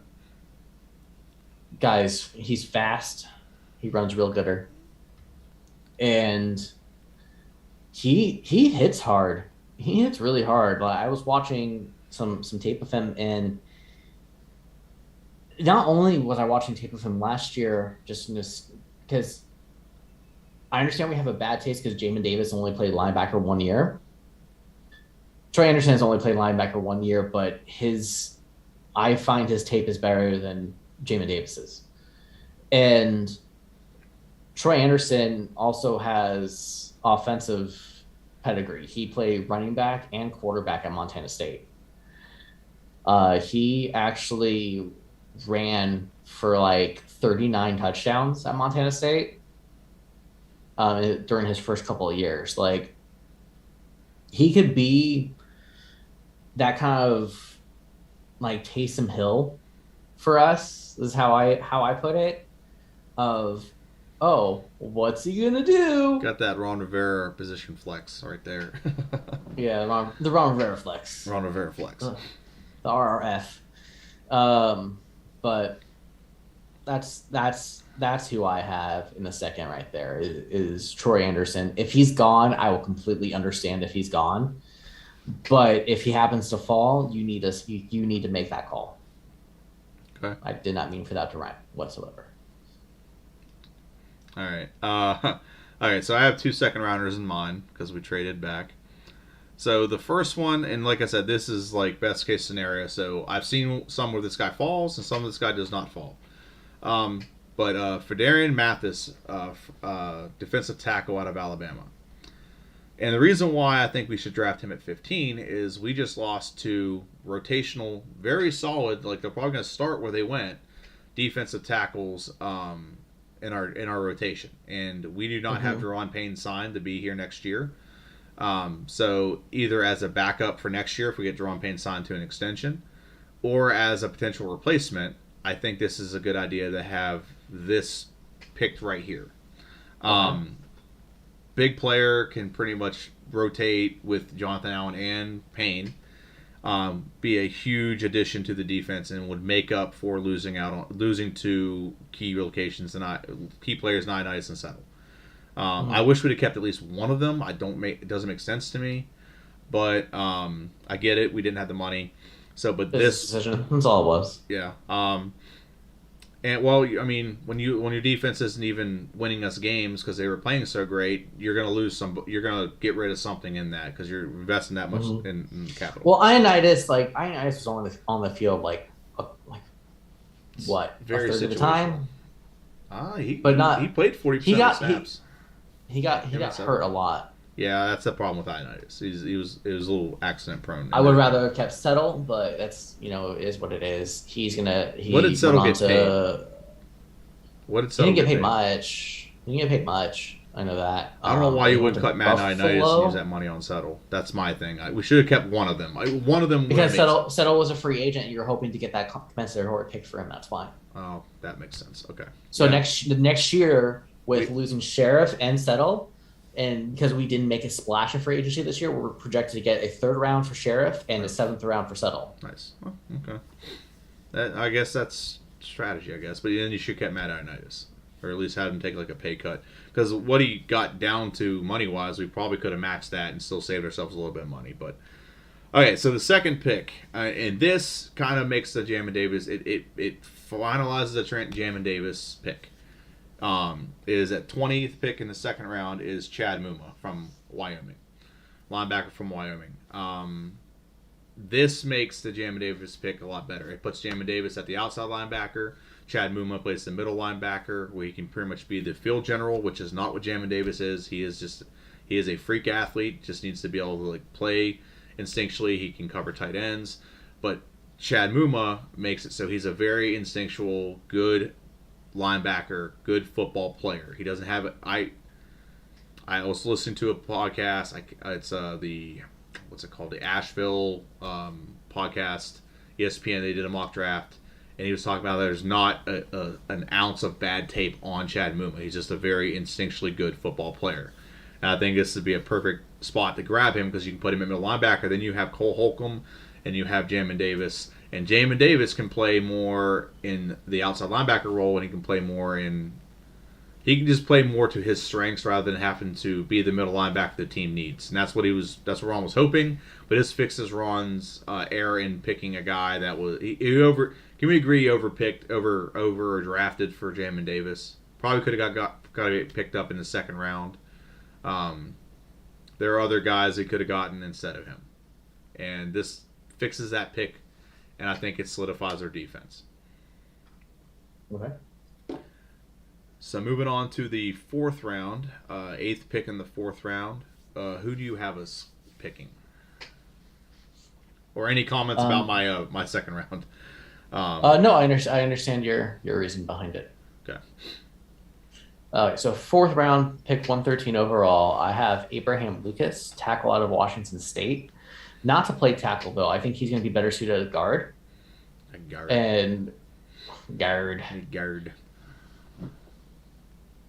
Guys, he's fast. He runs real gooder. And he hits hard. He hits really hard. Like, I was watching some tape of him, and not only was I watching tape of him last year, just in this, because I understand we have a bad taste because Jamin Davis only played linebacker 1 year. Troy Anderson has only played linebacker 1 year, but I find his tape is better than Jamin Davis's. And Troy Anderson also has offensive pedigree. He played running back and quarterback at Montana State. He actually ran for like 39 touchdowns at Montana State during his first couple of years. Like, he could be that kind of like Taysom Hill for us. This is how I put it. What's he gonna do? Got that Ron Rivera position flex right there. Yeah, the Ron Rivera flex. Ron Rivera flex. The RRF. But that's who I have in the second right there is Troy Anderson. If he's gone, I will completely understand if he's gone. But if he happens to fall, you need to make that call. Okay. I did not mean for that to rhyme whatsoever. All right. All right. So I have 2 second rounders in mind because we traded back. So the first one, and like I said, this is like best case scenario. So I've seen some where this guy falls and some where this guy does not fall. But Fedarian Mathis, defensive tackle out of Alabama. And the reason why I think we should draft him at 15 is we just lost to rotational, very solid. Like they're probably going to start where they went, defensive tackles in our rotation, and we do not have Deron Payne signed to be here next year. So either as a backup for next year if we get Deron Payne signed to an extension, or as a potential replacement, I think this is a good idea to have this picked right here. Big player, can pretty much rotate with Jonathan Allen and Payne. Be a huge addition to the defense and would make up for losing to key locations and key players, Ioannidis and Settle. I wish we'd have kept at least one of them. It doesn't make sense to me, but I get it. We didn't have the money, but this decision. That's all it was. Yeah. And well, I mean, when your defense isn't even winning us games because they were playing so great, you're going to lose some. You're going to get rid of something in that because you're investing that much in capital. Well, Ioannidis was on the field like what, very a third of the time. He played 40% of snaps. He got hurt a lot. Yeah, that's the problem with Ioannidis. It was a little accident prone. I would rather have kept Settle, but that's it is what it is. What did Settle get paid? What did Settle He didn't get paid much. He didn't get paid much. I know that. I don't know why you wouldn't cut Matt Ioannidis and use that money on Settle. That's my thing. We should have kept one of them. One of them because Settle was a free agent. You're hoping to get that compensatory pick for him. That's fine. Oh, that makes sense. Okay. So next year with losing Sheriff and Settle. And because we didn't make a splash of free agency this year, we're projected to get a 3rd round for Sheriff and a 7th round for Settle. Nice. Oh, okay. I guess that's strategy, but then you should get Matt Ioannidis. Or at least have him take like a pay cut. Because what he got down to money-wise, we probably could have matched that and still saved ourselves a little bit of money. But okay, so the second pick, and this kind of makes the Jamin Davis, it finalizes the Trent Jamin Davis pick. Is at 20th pick in the second round is Chad Muma from Wyoming, linebacker from Wyoming. This makes the Jamin Davis pick a lot better. It puts Jamin Davis at the outside linebacker. Chad Muma plays the middle linebacker, where he can pretty much be the field general, which is not what Jamin Davis is. He is a freak athlete. Just needs to be able to play instinctually. He can cover tight ends, but Chad Muma makes it so he's a very instinctual, good linebacker, good football player. He doesn't have it. I was listening to a podcast. It's what's it called? The Asheville podcast. ESPN. They did a mock draft, and he was talking about there's not an ounce of bad tape on Chad Muma. He's just a very instinctually good football player. And I think this would be a perfect spot to grab him because you can put him in middle linebacker. Then you have Cole Holcomb, and you have Jamin Davis. And Jamin Davis can play more in the outside linebacker role, and he can play more he can just play more to his strengths rather than having to be the middle linebacker the team needs. And that's what Ron was hoping. But this fixes Ron's error in picking a guy that was can we agree over drafted for Jamin Davis? Probably could have got picked up in the second round. There are other guys he could have gotten instead of him. And this fixes that pick. And I think it solidifies our defense. Okay. So moving on to the 4th round, 8th pick in the 4th round. Who do you have us picking? Or any comments about my second round? No, I understand your reason behind it. Okay. So 4th round, pick 113 overall. I have Abraham Lucas, tackle out of Washington State. Not to play tackle, though. I think he's going to be better suited as guard. Guard.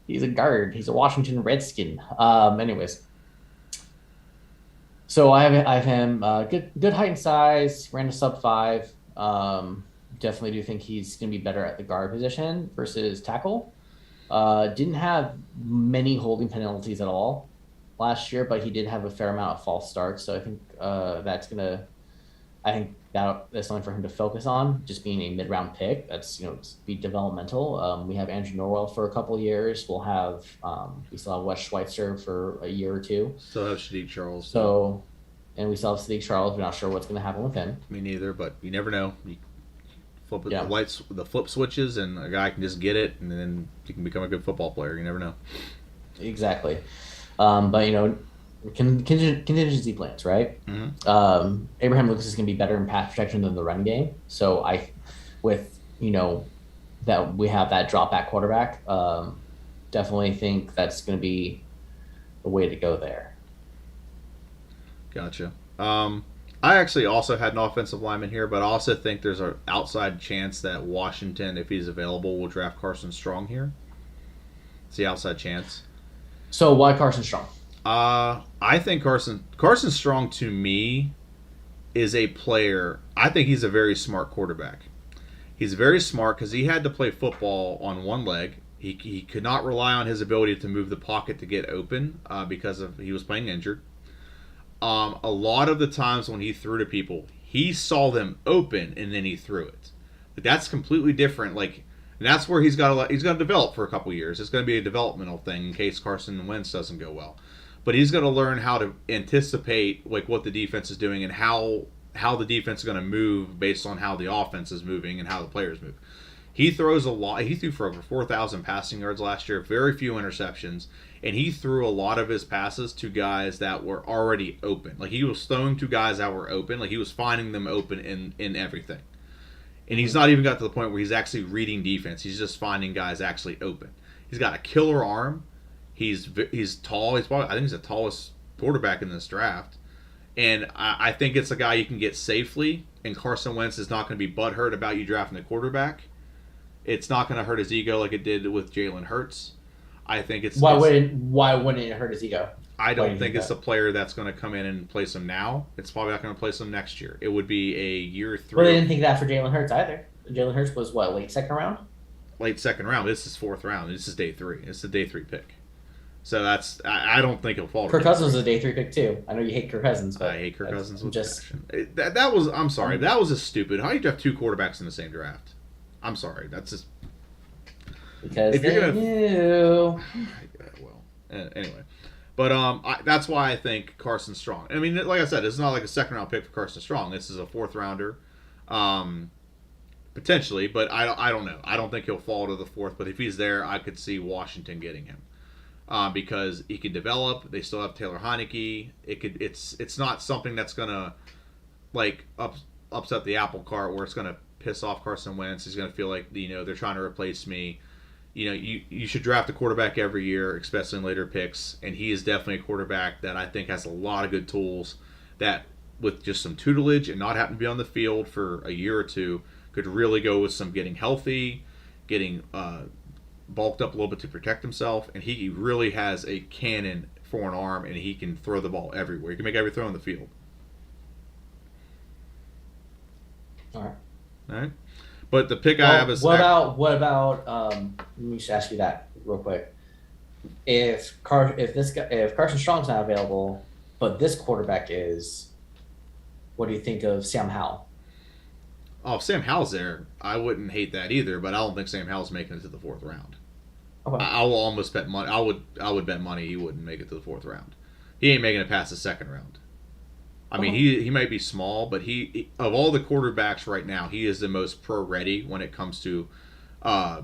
He's a guard. He's a Washington Redskin. Anyways. So I have him good height and size, ran a sub-5. Definitely do think he's going to be better at the guard position versus tackle. Didn't have many holding penalties at all last year, but he did have a fair amount of false starts. So I think that's something for him to focus on, just being a mid-round pick. That's be developmental. We have Andrew Norwell for a couple of years. We'll have we still have Wes Schweitzer for a year or two. Still have Sadiq Charles. And we still have Sadiq Charles. We're not sure what's going to happen with him. Me neither, but you never know. You flip it, the flip switches, and a guy can just get it, and then he can become a good football player. You never know. Exactly. But contingency plans, right? Mm-hmm. Abraham Lucas is going to be better in pass protection than the running game. So with that we have that drop back quarterback, definitely think that's going to be the way to go there. Gotcha. I actually also had an offensive lineman here, but I also think there's an outside chance that Washington, if he's available, will draft Carson Strong here. It's the outside chance. So why Carson Strong? I think Carson Strong to me is a player. I think he's a very smart quarterback. He's very smart because he had to play football on one leg. He could not rely on his ability to move the pocket to get open because of he was playing injured. A lot of the times when he threw to people, he saw them open and then he threw it. But that's completely different. And that's where he's got to develop for a couple years. It's going to be a developmental thing in case Carson Wentz doesn't go well. But he's going to learn how to anticipate what the defense is doing and how the defense is going to move based on how the offense is moving and how the players move. He throws a lot. He threw for over 4,000 passing yards last year, very few interceptions, and he threw a lot of his passes to guys that were already open. Like he was throwing to guys that were open. Like he was finding them open in everything. And he's not even got to the point where he's actually reading defense. He's just finding guys actually open. He's got a killer arm. He's tall. I think he's the tallest quarterback in this draft. And I think it's a guy you can get safely. And Carson Wentz is not going to be butthurt about you drafting a quarterback. It's not going to hurt his ego like it did with Jalen Hurts. I think why wouldn't it hurt his ego? I don't think it's a player that's going to come in and play some now. It's probably not going to play some next year. It would be a year 3. Well, they didn't think that for Jalen Hurts either. Jalen Hurts was what, late second round? Late second round. This is 4th round. This is day 3. It's the day 3 pick. So I don't think he'll fall. Kirk Cousins was a day 3 pick too. I know you hate Kirk Cousins, but I hate Kirk Cousins with passion. That was. I'm sorry. That was just stupid. How do you draft 2 quarterbacks in the same draft? I'm sorry. That's just because if you're knew. Well, anyway, but that's why I think Carson Strong. I mean, like I said, it's not like a second round pick for Carson Strong. This is a 4th rounder, potentially. But I don't know. I don't think he'll fall to the 4th. But if he's there, I could see Washington getting him. Because he can develop. They still have Taylor Heineke. It's not something that's gonna upset the apple cart where it's gonna piss off Carson Wentz. He's gonna feel like they're trying to replace me. You should draft a quarterback every year, especially in later picks. And he is definitely a quarterback that I think has a lot of good tools that, with just some tutelage and not having to be on the field for a year or two, could really go with some getting healthy, getting bulked up a little bit to protect himself, and he really has a cannon for an arm, and he can throw the ball everywhere. He can make every throw on the field. All right. But the pick I have is what about let me just ask you that real quick. If Carson Strong's not available, but this quarterback is, what do you think of Sam Howell? Oh, if Sam Howell's there, I wouldn't hate that either, but I don't think Sam Howell's making it to the 4th round. Okay. I will almost bet money. I would bet money he wouldn't make it to the 4th round. He ain't making it past the 2nd round. I mean, he might be small, but he of all the quarterbacks right now, he is the most pro ready when it comes to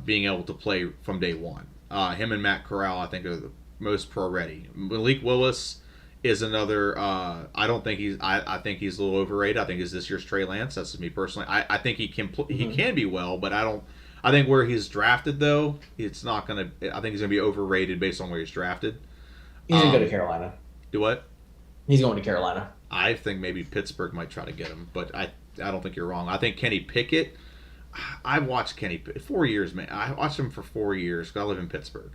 being able to play from day one. Him and Matt Corral, I think, are the most pro ready. Malik Willis is another. I don't think he's. I think he's a little overrated. I think he's this year's Trey Lance. That's me personally. I think he can. He can be well, but I don't. I think where he's drafted though, it's not gonna. I think he's gonna be overrated based on where he's drafted. He's gonna go to Carolina. Do what? He's going to Carolina. I think maybe Pittsburgh might try to get him, but I don't think you're wrong. I think Kenny Pickett. I watched Kenny 4 years, man. I watched him for 4 years because I live in Pittsburgh,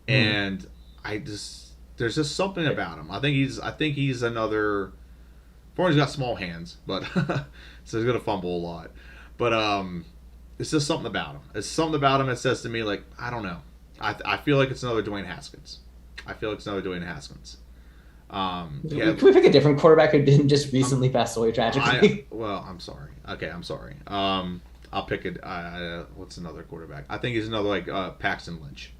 and there's just something about him. I think he's another. He's got small hands, but so he's gonna fumble a lot. But it's just something about him. It's something about him that says to me, like, I don't know. I feel like it's another Dwayne Haskins. Can we pick a different quarterback who didn't just recently pass away tragically? I'm sorry. Okay, I'm sorry. I'll pick it. What's another quarterback? I think he's another like Paxton Lynch.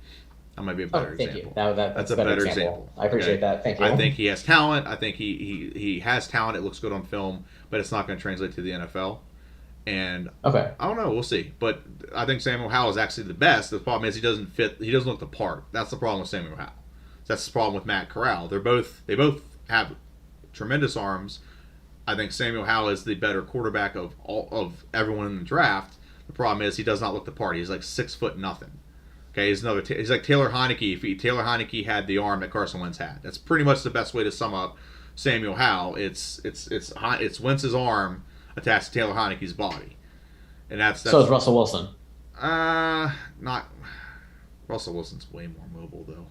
That might be a better example. Thank you. That's a better example. I appreciate that. Thank you. I think he has talent. I think he has talent. It looks good on film, but it's not going to translate to the NFL. And I don't know. We'll see. But I think Samuel Howell is actually the best. The problem is he doesn't fit. He doesn't look the part. That's the problem with Samuel Howell. That's the problem with Matt Corral. They both have tremendous arms. I think Samuel Howell is the better quarterback of everyone in the draft. The problem is he does not look the part. He's like 6 foot nothing. Okay, he's like Taylor Heineke. If Taylor Heineke had the arm that Carson Wentz had, that's pretty much the best way to sum up Samuel Howell. It's Wentz's arm attached to Taylor Heineke's body, and that's So is Russell Wilson. Not Russell Wilson's way more mobile though.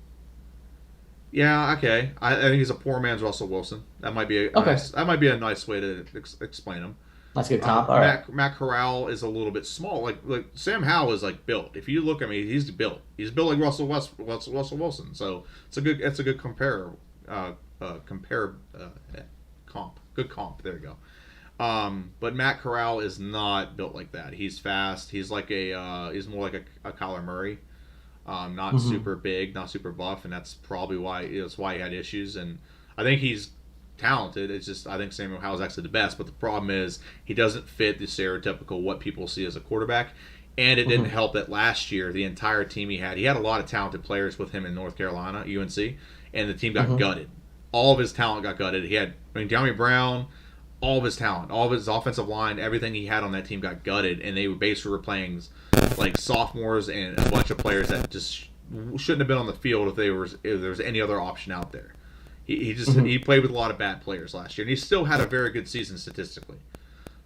Yeah, okay. I think he's a poor man's Russell Wilson. That might be that might be a nice way to explain him. That's a good comp. All right. Matt Corral is a little bit small. Like Sam Howell is like built. If you look at me, he's built. He's built like Russell Wilson. So it's a good comp. Good comp. There you go. But Matt Corral is not built like that. He's fast. He's like he's more like a Kyler Murray. Not super big, not super buff, and that's probably why he had issues. And I think he's talented. It's just I think Samuel Howell is actually the best, but the problem is he doesn't fit the stereotypical what people see as a quarterback. And it didn't help that last year the entire team he had a lot of talented players with him in North Carolina, UNC, and the team got gutted. All of his talent got gutted. He had De'Ami Brown, all of his talent, all of his offensive line, everything he had on that team got gutted, and they basically were playing like sophomores and a bunch of players that just shouldn't have been on the field if there was any other option out there. He played with a lot of bad players last year, and he still had a very good season statistically.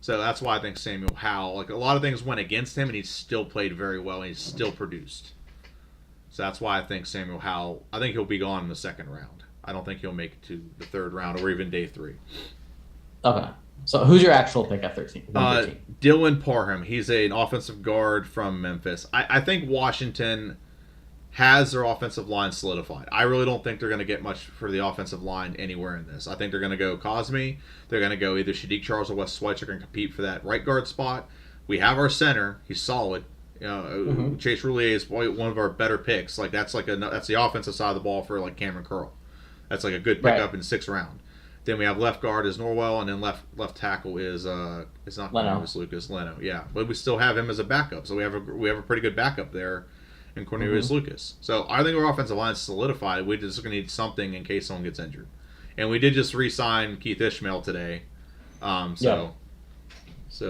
So that's why I think Samuel Howell, like a lot of things went against him, and he still played very well, and he still produced. So that's why I think Samuel Howell, I think he'll be gone in the second round. I don't think he'll make it to the third round or even day 3. Okay. So who's your actual pick at 13? Dylan Parham. He's an offensive guard from Memphis. I think Washington has their offensive line solidified. I really don't think they're going to get much for the offensive line anywhere in this. I think they're going to go Cosme. They're going to go either Shadiq Charles or Wes Schweitzer going to compete for that right guard spot. We have our center. He's solid. Chase Roulier is one of our better picks. Like that's the offensive side of the ball for like Cameron Curl. That's like a good pickup in 6th round. Then we have left guard is Norwell, and then left tackle is it's not Cornelius Lucas, Leno. Yeah, but we still have him as a backup, so we have a pretty good backup there in Cornelius Lucas. So I think our offensive line is solidified. We just going to need something in case someone gets injured, and we did just re-sign Keith Ishmael today. So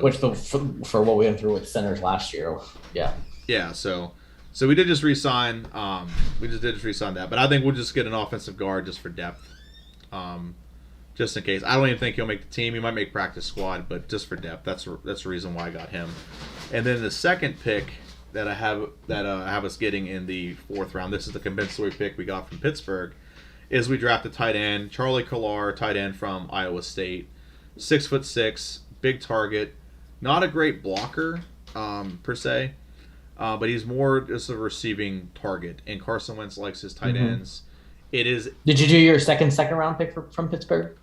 which for what we went through with centers last year, yeah. So we did just re-sign. That, but I think we'll just get an offensive guard just for depth. Just in case. I don't even think he'll make the team. He might make practice squad, but just for depth. That's the reason why I got him. And then the second pick that I have us getting in the 4th round. This is the compensatory pick we got from Pittsburgh. Is we drafted tight end Charlie Kolar, tight end from Iowa State, 6'6", big target, not a great blocker per se, but he's more just a receiving target. And Carson Wentz likes his tight ends. It is. Did you do your second round pick from Pittsburgh?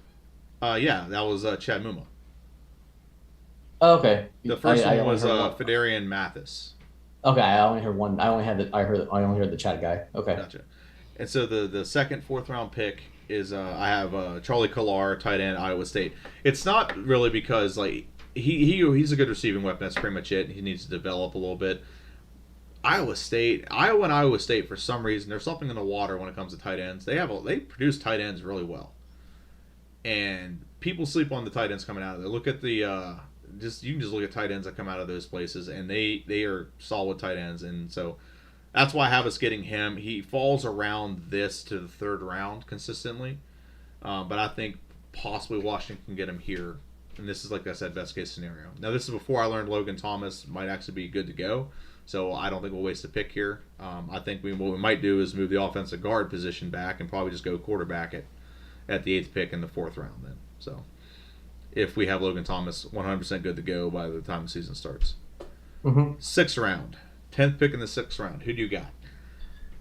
Yeah, that was Chad Muma. Oh, okay. The first one was Fedarian Mathis. Okay, I only heard one. I only heard the Chad guy. Okay. Gotcha. And so the second 4th round pick is I have Charlie Kolar, tight end, Iowa State. It's not really because like he's a good receiving weapon. That's pretty much it. He needs to develop a little bit. Iowa and Iowa State, for some reason, there's something in the water when it comes to tight ends. They produce tight ends really well, and people sleep on the tight ends coming out of there. Look at you can just look at tight ends that come out of those places, and they are solid tight ends, and so that's why I have us getting him. He falls around this to the 3rd round consistently, but I think possibly Washington can get him here, and this is, like I said, best case scenario. Now this is before I learned Logan Thomas might actually be good to go. So I don't think we'll waste a pick here. I think what we might do is move the offensive guard position back and probably just go quarterback at the 8th pick in the 4th round then. So if we have Logan Thomas 100% good to go by the time the season starts. 6th round. 10th pick in the 6th round. Who do you got?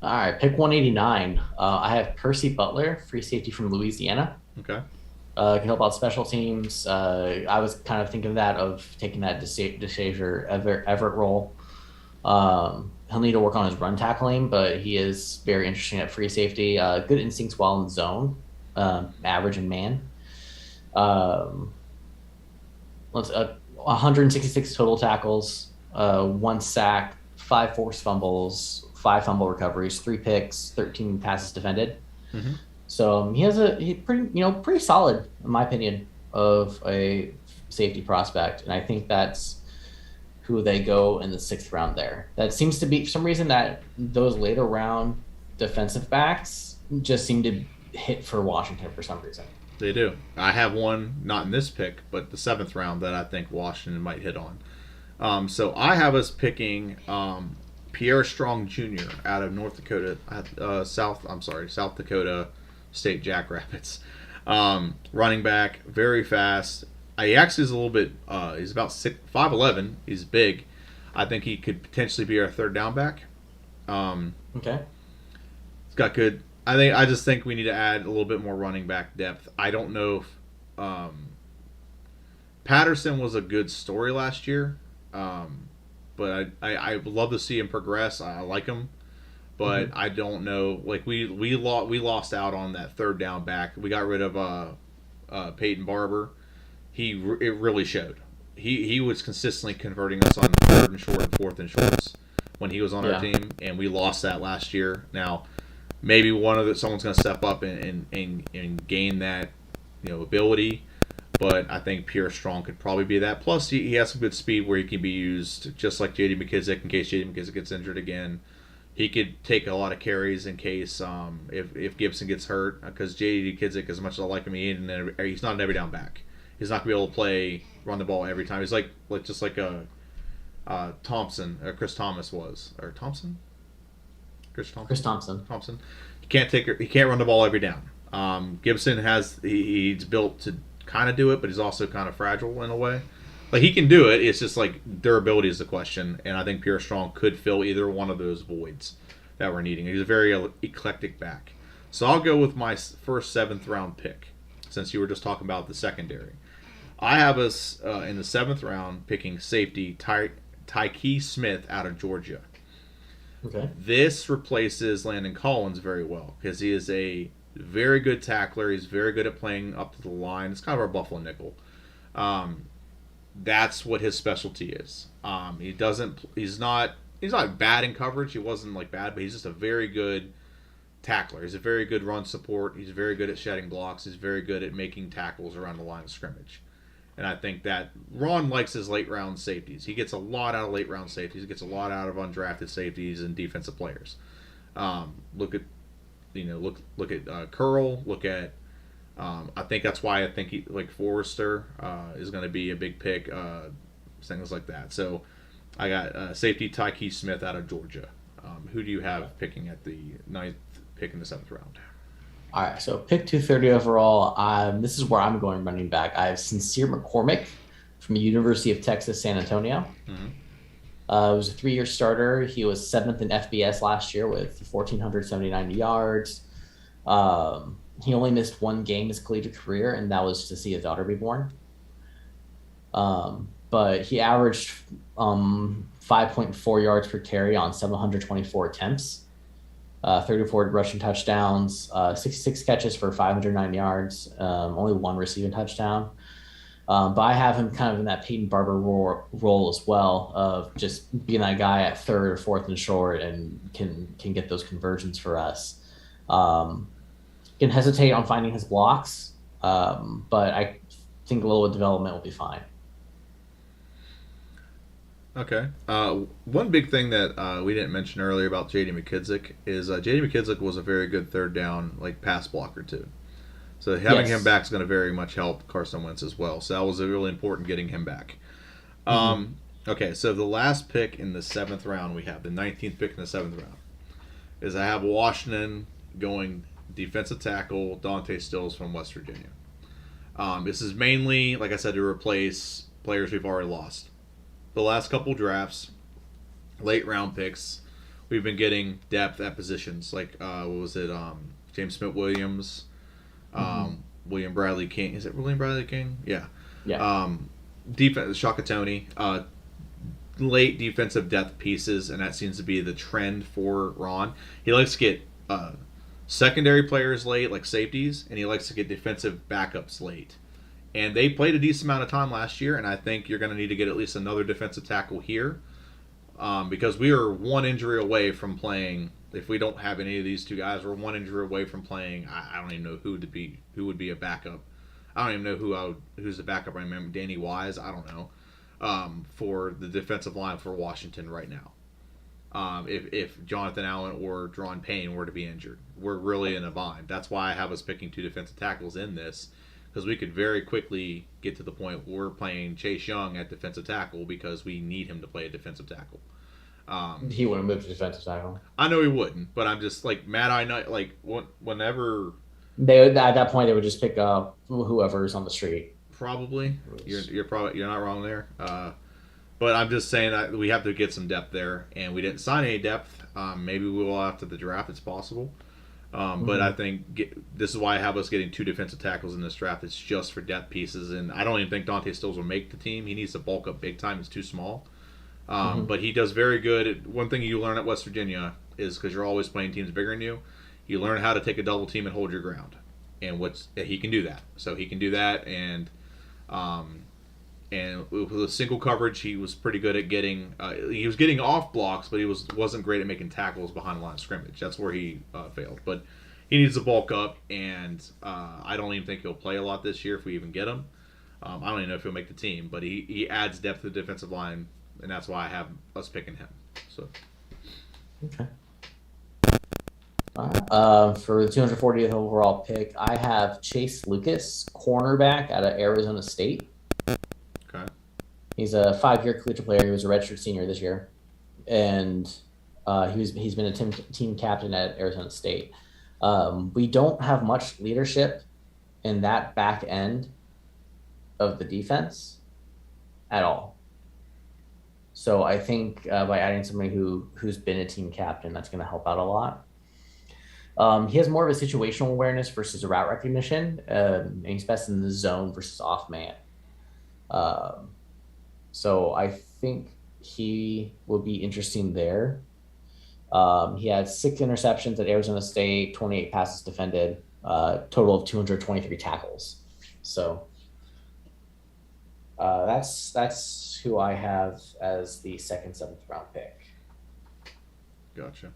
All right, pick 189. I have Percy Butler, free safety from Louisiana. Okay. Can help out special teams. I was kind of thinking of taking that DeShazier Everett role. He'll need to work on his run tackling, but he is very interesting at free safety. Good instincts while in zone, average in man. 166 total tackles, 1 sack, 5 forced fumbles, 5 fumble recoveries, 3 picks, 13 passes defended. Mm-hmm. So he pretty solid in my opinion of a safety prospect, and I think that's who they go in the sixth round there. That seems to be for some reason that those later round defensive backs just seem to hit for Washington for some reason. They do. I have one, not in this pick, but the seventh round that I think Washington might hit on. So I have us picking Pierre Strong Jr. out of North Dakota, South Dakota State Jackrabbits. Running back, very fast. He actually is a little bit. He's about 5'11". He's big. I think he could potentially be our third down back. Okay. He's got good. I just think we need to add a little bit more running back depth. I don't know if Patterson was a good story last year, but I would love to see him progress. I like him, but I don't know. Like we lost out on that third down back. We got rid of Peyton Barber. It really showed. He was consistently converting us on third and short and fourth and shorts when he was on our team, and we lost that last year. Now maybe someone's going to step up and gain that ability, but I think Pierre Strong could probably be that. Plus he has some good speed where he can be used just like J.D. McKissick in case J.D. McKissick gets injured again. He could take a lot of carries in case if Gibson gets hurt, because J.D. McKissick, as much as I like him, he's not an every down back. He's not going to be able to run the ball every time. He's just like a Thompson or Chris Thomas was, or Thompson. Chris Thompson. He can't run the ball every down. Gibson he's built to kind of do it, but he's also kind of fragile in a way. Like he can do it. It's just like durability is the question, and I think Pierre Strong could fill either one of those voids that we're needing. He's a very eclectic back. So I'll go with my first seventh round pick, since you were just talking about the secondary. I have us in the seventh round picking safety Tyke Smith out of Georgia. Okay. This replaces Landon Collins very well because he is a very good tackler. He's very good at playing up to the line. It's kind of our Buffalo nickel. That's what his specialty is. He's not bad in coverage. He wasn't bad, but he's just a very good tackler. He's a very good run support. He's very good at shedding blocks. He's very good at making tackles around the line of scrimmage. And I think that Ron likes his late round safeties. He gets a lot out of late round safeties. He gets a lot out of undrafted safeties and defensive players. Look at Curl. Look at I think that's why I think Forrester is going to be a big pick. Things like that. So I got safety Tyke Smith out of Georgia. Who do you have picking at the ninth pick in the seventh round? All right, so pick 230 overall. This is where I'm going running back. I have Sincere McCormick from the University of Texas, San Antonio. Mm-hmm. He was a 3-year starter. He was 7th in FBS last year with 1,479 yards. He only missed one game his collegiate career, and that was to see his daughter be born. But he averaged 5.4 yards per carry on 724 attempts. 34 rushing touchdowns, 66 catches for 509 yards, only one receiving touchdown. But I have him kind of in that Peyton Barber role as well, of just being that guy at third or fourth and short and can get those conversions for us. Can hesitate on finding his blocks, but I think a little development will be fine. Okay. One big thing that we didn't mention earlier about J.D. McKissick is J.D. McKissick was a very good third down pass blocker too. So having him back is going to very much help Carson Wentz as well. So that was really important getting him back. Okay, so the last pick in the seventh round we have, the 19th pick in the seventh round, is I have Washington going defensive tackle Dante Stills from West Virginia. This is mainly, like I said, to replace players we've already lost. The last couple drafts, late round picks, we've been getting depth at positions what was it? James Smith Williams, William Bradley King. Is it William Bradley King? Yeah. Defense Shakatoni. Late defensive depth pieces, and that seems to be the trend for Ron. He likes to get secondary players late, like safeties, and he likes to get defensive backups late. And they played a decent amount of time last year, and I think you're going to need to get at least another defensive tackle here because we are one injury away from playing if we don't have any of these two guys, we're one injury away from playing. I don't even know who would be a backup. I don't even know who's the backup. I remember Danny Wise. I don't know for the defensive line for Washington right now. If Jonathan Allen or Dron Payne were to be injured, we're really in a bind. That's why I have us picking two defensive tackles in this, because we could very quickly get to the point where we're playing Chase Young at defensive tackle because we need him to play a defensive tackle. He wouldn't move to defensive tackle. I know he wouldn't, but I'm just like Matt. I know like whenever They would, at that point they would just pick up whoever's on the street. probably you're not wrong there. But I'm just saying that we have to get some depth there, and we didn't sign any depth. Maybe we will after the draft. It's possible. But I think this is why I have us getting two defensive tackles in this draft. It's just for depth pieces, and I don't even think Dante Stills will make the team. He needs to bulk up big time. He's too small. But he does very good. One thing you learn at West Virginia is because you're always playing teams bigger than you, you learn how to take a double team and hold your ground. And he can do that. So he can do that, and with a single coverage, he was pretty good at getting. He was getting off blocks, but he wasn't great at making tackles behind the line of scrimmage. That's where he failed. But he needs to bulk up, and I don't even think he'll play a lot this year if we even get him. I don't even know if he'll make the team, but he adds depth to the defensive line, and that's why I have us picking him. So. Okay. For the 240th overall pick, I have Chase Lucas, cornerback out of Arizona State. Okay. He's a 5-year collegiate player. He was a redshirt senior this year, and he's been a team captain at Arizona State. We don't have much leadership in that back end of the defense at all. So I think by adding somebody who's been a team captain, that's going to help out a lot. He has more of a situational awareness versus a route recognition, and he's best in the zone versus off man. So I think he will be interesting there. He had 6 interceptions at Arizona State, 28 passes defended, total of 223 tackles. So that's who I have as the 2nd, 7th round pick. Gotcha.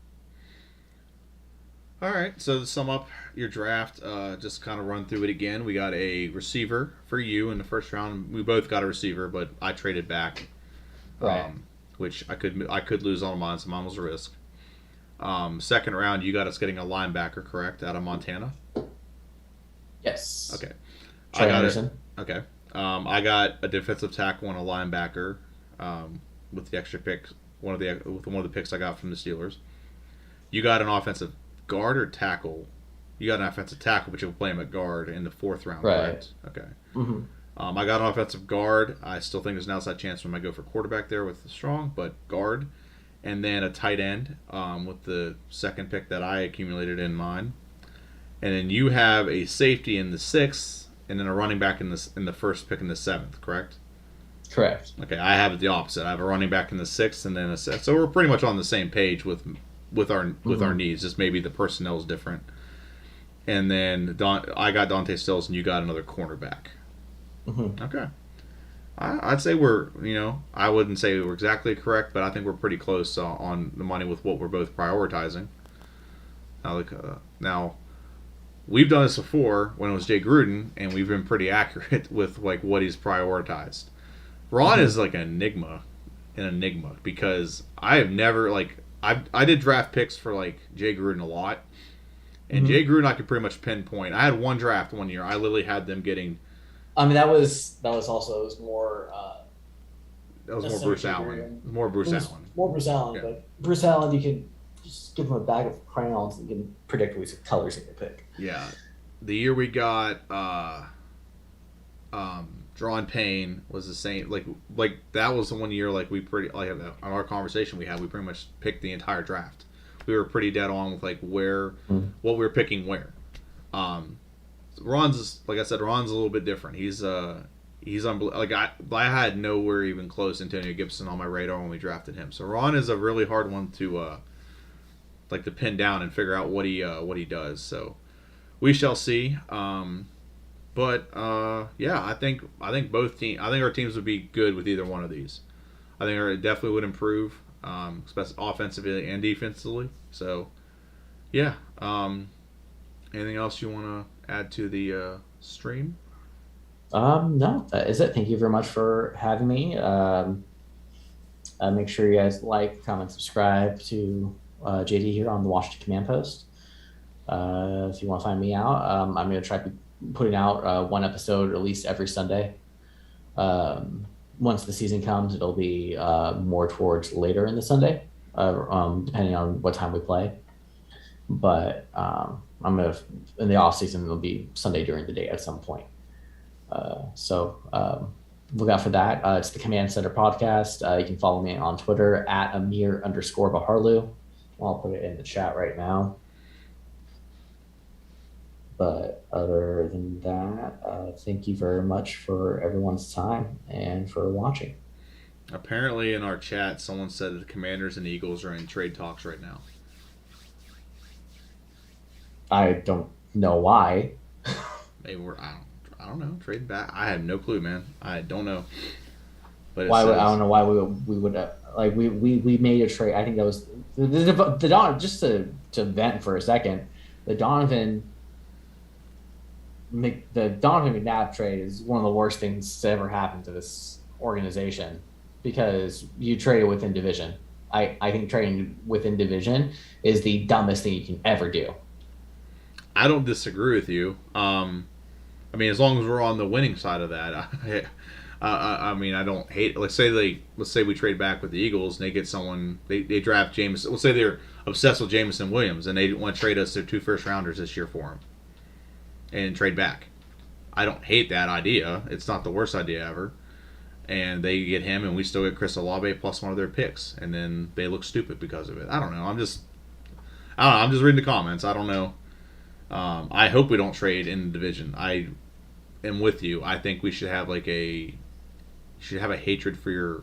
All right, so to sum up your draft, just kind of run through it again. We got a receiver for you in the first round. We both got a receiver, but I traded back, right? Which I could lose on mine, so mine was a risk. Second round, you got us getting a linebacker, correct, out of Montana? Yes. Okay. Trey Anderson. Okay. I got a defensive tackle and a linebacker with the extra pick. One of the picks I got from the Steelers. You got an offensive guard or tackle? You got an offensive tackle, but you'll play him at guard in the 4th round, right? Correct? Okay. Mm-hmm. I got an offensive guard. I still think there's an outside chance we might go for quarterback there with the strong, but guard. And then a tight end with the 2nd pick that I accumulated in mine. And then you have a safety in the 6th, and then a running back in the 1st pick in the 7th, correct? Correct. Okay, I have it the opposite. I have a running back in the 6th, and then a 7th. So we're pretty much on the same page with our needs. Just maybe the personnel is different. And then I got Dante Stills, and you got another cornerback. Mm-hmm. Okay. I'd say I wouldn't say we're exactly correct, but I think we're pretty close on the money with what we're both prioritizing. Now, we've done this before when it was Jay Gruden, and we've been pretty accurate with like what he's prioritized. Ron is like an enigma because I have never I did draft picks for like Jay Gruden a lot, and Jay Gruden I could pretty much pinpoint. I had one draft one year. I literally had them getting. I mean that was also more. That was more Bruce Allen. More Bruce Allen. Yeah. But Bruce Allen, you can just give him a bag of crayons and you can predict which colors he can pick. Yeah, the year we got Dron Payne was the same. Like that was the one year we pretty on our conversation we had. We pretty much picked the entire draft. We were pretty dead on with what we were picking where. Ron's like I said, Ron's a little bit different. He's unbelievable. I had nowhere even close Antonio Gibson on my radar when we drafted him. So Ron is a really hard one to to pin down and figure out what he does. So we shall see. But I think both teams. I think our teams would be good with either one of these. I think it definitely would improve, especially offensively and defensively. So Yeah. Anything else you want to add to the stream? No, that is it. Thank you very much for having me. Make sure you guys like, comment, subscribe to JD here on the Washington Command Post. If you want to find me out, I'm going to try putting out one episode at least every Sunday. Once the season comes, it'll be more towards later in the Sunday, depending on what time we play. But I'm gonna in the off season it'll be Sunday during the day at some point. So look out for that. It's the Command Center podcast. You can follow me on Twitter at Amir_Baharlu. I'll put it in the chat right now. But other than that, thank you very much for everyone's time and for watching. Apparently, in our chat, someone said that the Commanders and Eagles are in trade talks right now. I don't know why. Maybe I don't know. Trade back. I have no clue, man. I don't know. But I don't know why we would like we made a trade. I think that was the Don. Just to vent for a second, the Donovan McNabb trade is one of the worst things to ever happen to this organization because you traded within division. I think trading within division is the dumbest thing you can ever do. I don't disagree with you. I mean, as long as we're on the winning side of that, I mean, I don't hate. Let's say we trade back with the Eagles and they get someone. They draft Jameson. Let's say they're obsessed with Jameson Williams and they want to trade us their 2 first-rounders this year for him and trade back. I don't hate that idea. It's not the worst idea ever. And they get him, and we still get Chris Olave plus one of their picks, and then they look stupid because of it. I don't know. I'm just reading the comments. I don't know. I hope we don't trade in the division. I am with you. I think we should have a hatred for your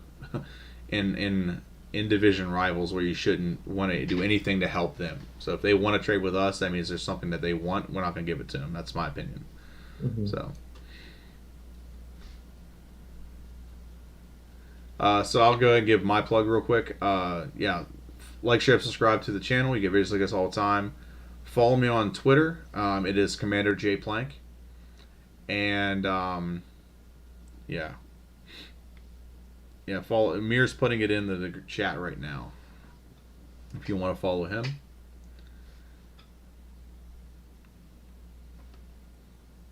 in division rivals where you shouldn't want to do anything to help them. So if they want to trade with us, that means there's something that they want. We're not going to give it to them. That's my opinion. Mm-hmm. So I'll go ahead and give my plug real quick. Yeah, like, share, subscribe to the channel. You get videos like this all the time. Follow me on Twitter. It is Commander J Plank. And yeah, follow. Amir's putting it in the chat right now. If you want to follow him.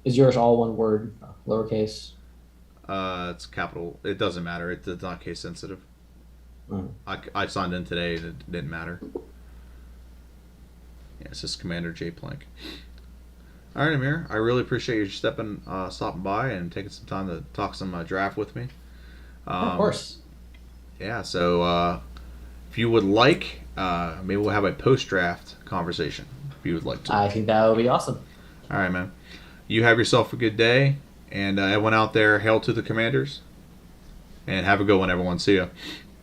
Is yours all one word, lowercase? It's capital. It doesn't matter. It's not case sensitive. I signed in today and it didn't matter. Yeah, it's just Commander J Plank. All right, Amir. I really appreciate you stopping by and taking some time to talk some draft with me. Of course. Yeah. So if you would like, maybe we'll have a post-draft conversation. If you would like to. I think that would be awesome. All right, man. You have yourself a good day. And everyone out there, hail to the Commanders. And have a good one, everyone. See ya.